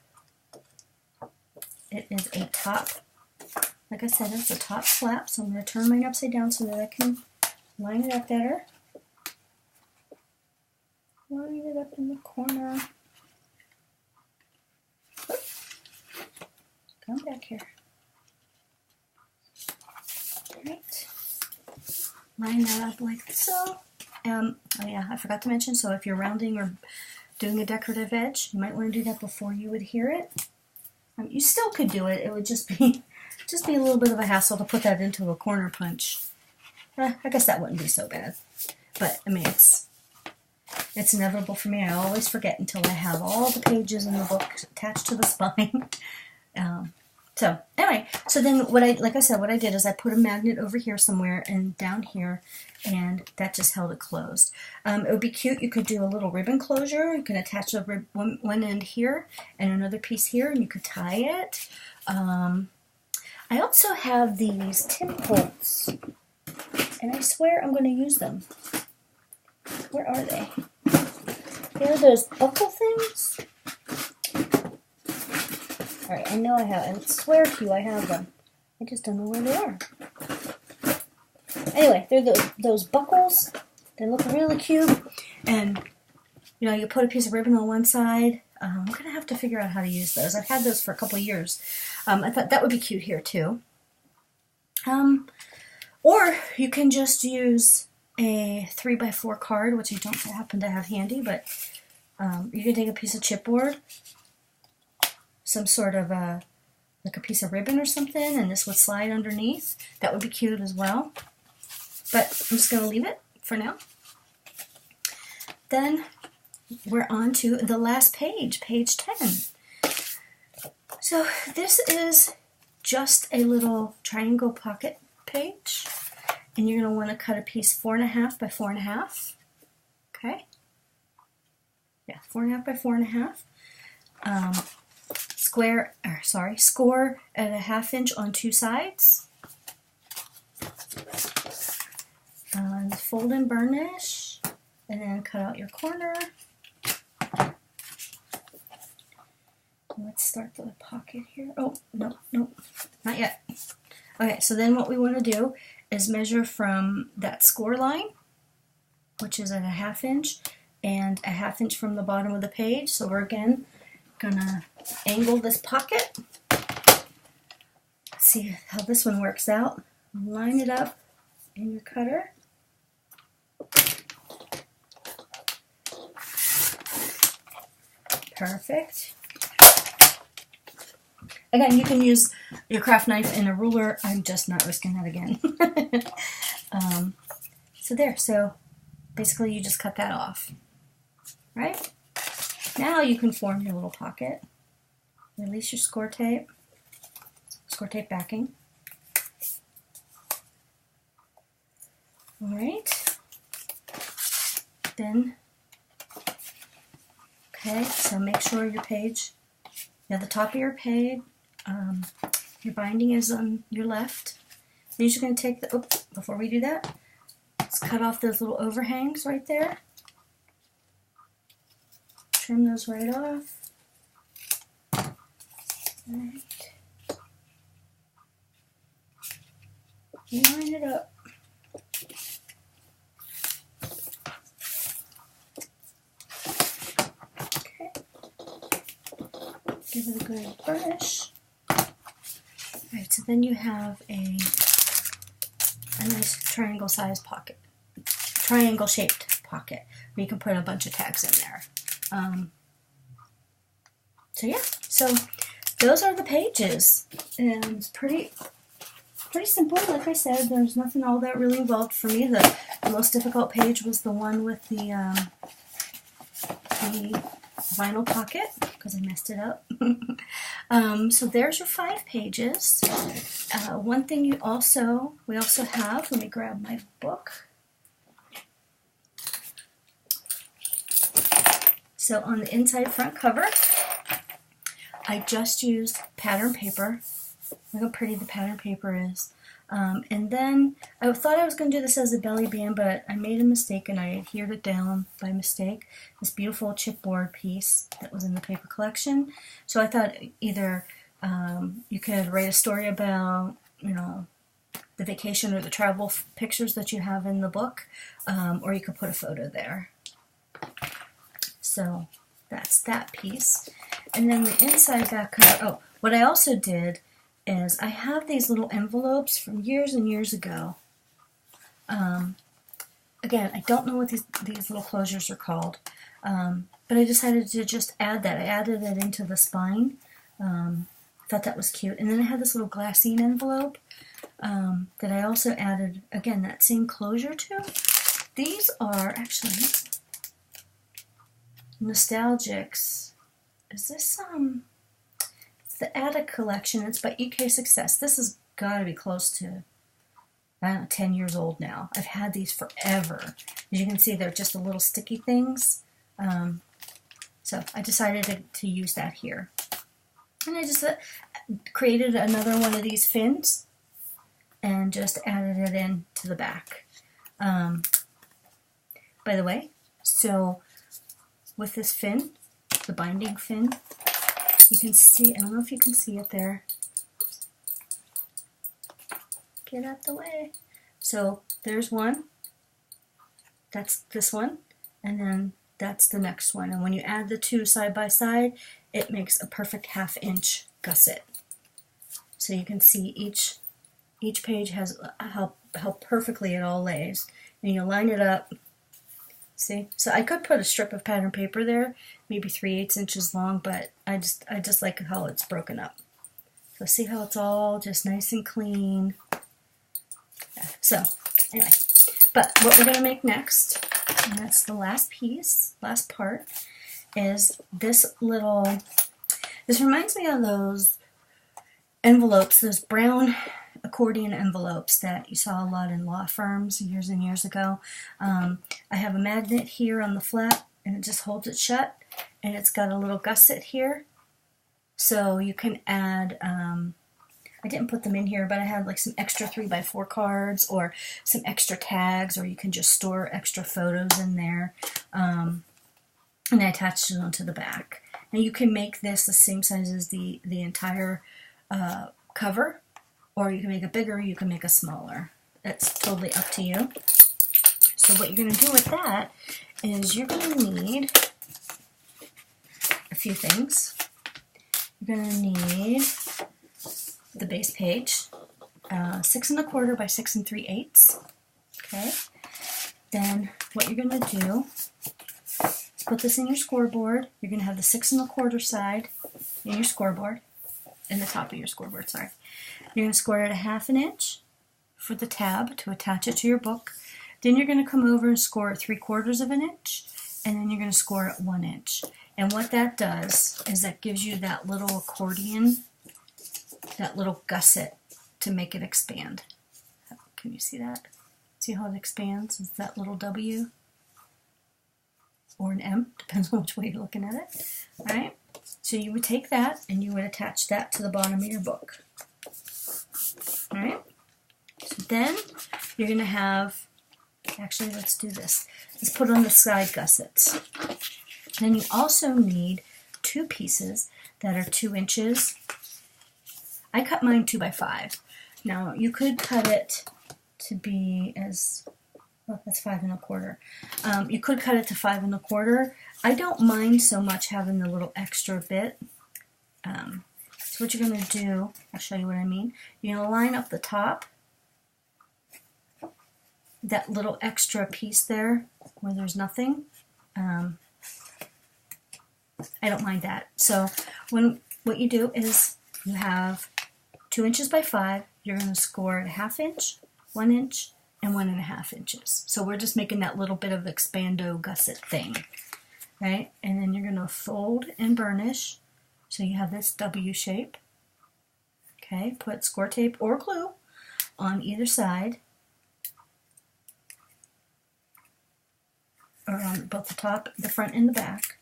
It is a top, like I said, it's a top flap, so I'm going to turn mine upside down so that I can line it up better. Line it up in the corner. Come back here. Right. Line that up like so. Oh yeah, I forgot to mention, so if you're rounding or doing a decorative edge, you might want to do that before you adhere it. You still could do it. It would just be a little bit of a hassle to put that into a corner punch. I guess that wouldn't be so bad. But I mean, it's inevitable for me. I always forget until I have all the pages in the book attached to the spine. So anyway, so then like I said, what I did is I put a magnet over here somewhere and down here, and that just held it closed. It would be cute. You could do a little ribbon closure. You can attach a one end here and another piece here, and you could tie it. I also have these tip bolts, and I swear I'm going to use them. Where are they? They're those buckle things. Alright, I know I have. I swear to you I have them. I just don't know where they are. Anyway, they're those buckles. They look really cute. And, you know, you put a piece of ribbon on one side. I'm going to have to figure out how to use those. I've had those for a couple of years. I thought that would be cute here, too. Or you can just use a 3x4 card, which I don't happen to have handy, but you can take a piece of chipboard, some sort of like a piece of ribbon or something, and this would slide underneath. That would be cute as well. But I'm just going to leave it for now. Then we're on to the last page, page 10. So this is just a little triangle pocket page, and you're going to want to cut a piece 4.5 by 4.5. Okay? Yeah, 4.5 by 4.5. Score at a 1/2 inch on two sides. Fold and burnish, and then cut out your corner. Let's start the pocket here. Oh, no, not yet. Okay, so then what we want to do is measure from that score line, which is at a 1/2 inch, and a 1/2 inch from the bottom of the page. So we're again gonna angle this pocket. Let's see how this one works out. Line it up in your cutter. Perfect. Again, you can use your craft knife and a ruler. I'm just not risking that again. So there. So basically you just cut that off. Right? Now you can form your little pocket. Release your score tape backing. Alright. Then, okay, so make sure your page, the top of your page, your binding is on your left. Then you're just going to take the, before we do that, let's cut off those little overhangs right there. Trim those right off. Right. Line it up. Okay. Give it a good burnish. Alright, so then you have a nice triangle sized pocket. Triangle shaped pocket where you can put a bunch of tags in there. So yeah, so those are the pages, and it's pretty simple. Like I said, there's nothing all that really involved for me. The most difficult page was the one with the vinyl pocket because I messed it up. So there's your 5 pages. One thing we also have. Let me grab my book. So on the inside front cover, I just used pattern paper Look how pretty the pattern paper is. And then I thought I was going to do this as a belly band, but I made a mistake and I adhered it down by mistake. This beautiful chipboard piece that was in the paper collection. So I thought either you could write a story about, you know, the vacation or the travel pictures that you have in the book, or you could put a photo there. So that's that piece. And then the inside back cover, oh, what I also did is I have these little envelopes from years and years ago. Again, I don't know what these little closures are called, but I decided to just add that. I added it into the spine. Thought that was cute. And then I had this little glassine envelope that I also added, again, that same closure to. These are actually Nostalgics. Is this, it's the Attic collection. It's by EK Success. This has got to be close to, I don't know, 10 years old now. I've had these forever. As you can see, they're just the little sticky things. So I decided to use that here. And I just created another one of these fins and just added it in to the back. By the way, so with this fin, the binding fin, you can see, I don't know if you can see it there. Get out the way. So there's one, that's this one, and then that's the next one. And when you add the two side by side, it makes a perfect 1/2 inch gusset. So you can see each page has how perfectly it all lays. And you line it up. See? So I could put a strip of pattern paper there, maybe 3/8 inches long, but I just like how it's broken up. So see how it's all just nice and clean. Yeah. So anyway, but what we're going to make next, and that's the last piece, last part, is this little, this reminds me of those envelopes, those brown accordion envelopes that you saw a lot in law firms years and years ago. I have a magnet here on the flap, and it just holds it shut, and it's got a little gusset here, so you can add, I didn't put them in here, but I had like some extra 3x4 cards or some extra tags, or you can just store extra photos in there, and I attached it onto the back. Now you can make this the same size as the entire cover, or you can make it bigger, you can make it smaller. That's totally up to you. So what you're going to do with that is you're going to need a few things. You're going to need the base page, 6 1/4 by 6 3/8. Okay. Then what you're going to do is put this in your scoreboard. You're going to have the 6 1/4 side in your scoreboard, in the top of your scoreboard, sorry. You're going to score it 1/2 inch for the tab to attach it to your book. Then you're going to come over and score it 3/4 inch, and then you're going to score it 1 inch. And what that does is that gives you that little accordion, that little gusset to make it expand. Can you see that? See how it expands? It's that little W or an M, depends on which way you're looking at it. All right. So you would take that and you would attach that to the bottom of your book. All right. So then you're going to have, actually let's do this. Let's put on the side gussets. Then you also need 2 pieces that are 2 inches. I cut mine 2x5. Now you could cut it to be as, well, that's 5 1/4. You could cut it to 5 1/4. I don't mind so much having the little extra bit. So what you're going to do, I'll show you what I mean. You're going to line up the top, that little extra piece there where there's nothing. I don't mind that. So what you do is you have 2 inches by 5. You're going to score it 1/2 inch, 1 inch, and 1 1/2 inches. So we're just making that little bit of expando gusset thing, right? And then you're going to fold and burnish. So you have this W shape. Okay, put score tape or glue on either side, or on both the top, the front, and the back.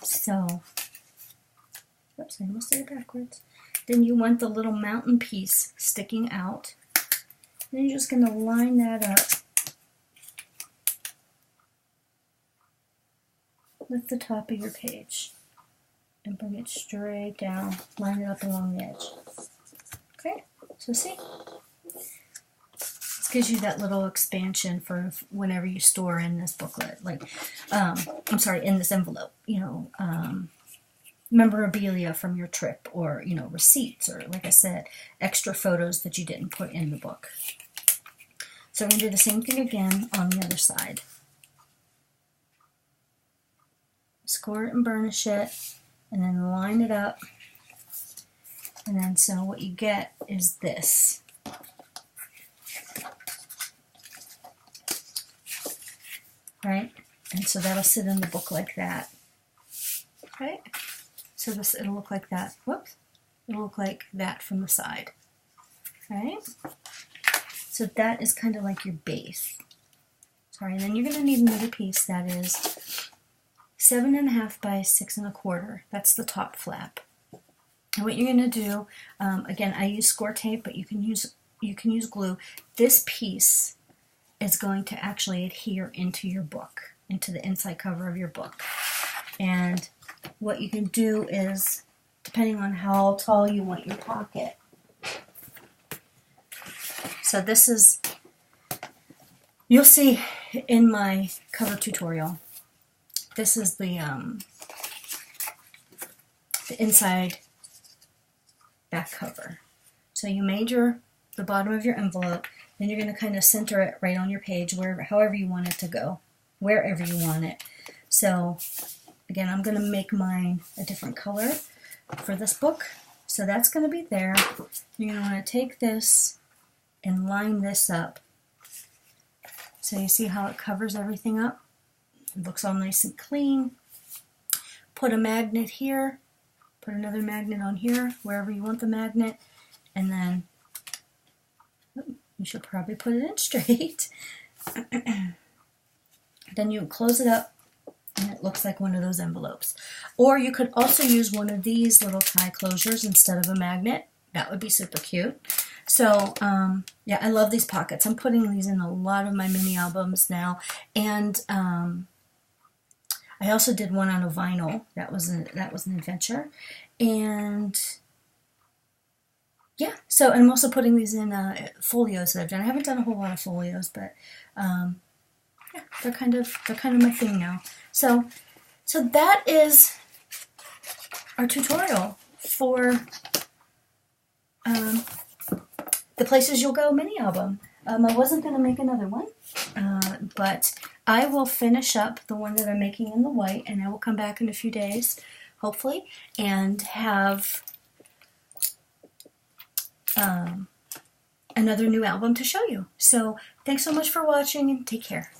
So, oops, I almost did it backwards. Then you want the little mountain piece sticking out. Then you're just going to line that up with the top of your page and bring it straight down, line it up along the edge. Okay, so see? This gives you that little expansion for whenever you store in this booklet, like, I'm sorry, in this envelope, you know, memorabilia from your trip, or, you know, receipts, or, like I said, extra photos that you didn't put in the book. So we're going to do the same thing again on the other side. Score it and burnish it, and then line it up. And then so what you get is this. Right? And so that'll sit in the book like that. Right? So this, it'll look like that. Whoops. It'll look like that from the side. Right? So that is kind of like your base. Sorry, and then you're going to need another piece that is 7.5 by 6 1/4. That's the top flap. And what you're going to do, again, I use Scor tape, but you can use glue. This piece is going to actually adhere into your book, into the inside cover of your book. And what you can do is, depending on how tall you want your pocket. So this is, you'll see in my cover tutorial, this is the inside back cover. So you made the bottom of your envelope, then you're going to kind of center it right on your page, however you want it to go, wherever you want it. So again, I'm going to make mine a different color for this book. So that's going to be there. You're going to want to take this and line this up. So you see how it covers everything up? It looks all nice and clean. Put a magnet here. Put another magnet on here, wherever you want the magnet. And then, you should probably put it in straight. Then you close it up, and it looks like one of those envelopes. Or you could also use one of these little tie closures instead of a magnet. That would be super cute. So, yeah, I love these pockets. I'm putting these in a lot of my mini albums now. And I also did one on a vinyl. That was an adventure. And yeah, so I'm also putting these in folios that I've done. I haven't done a whole lot of folios, but yeah, they're kind of my thing now. So that is our tutorial for the Places You'll Go mini album. I wasn't going to make another one, but I will finish up the one that I'm making in the white, and I will come back in a few days, hopefully, and have another new album to show you. So thanks so much for watching, and take care.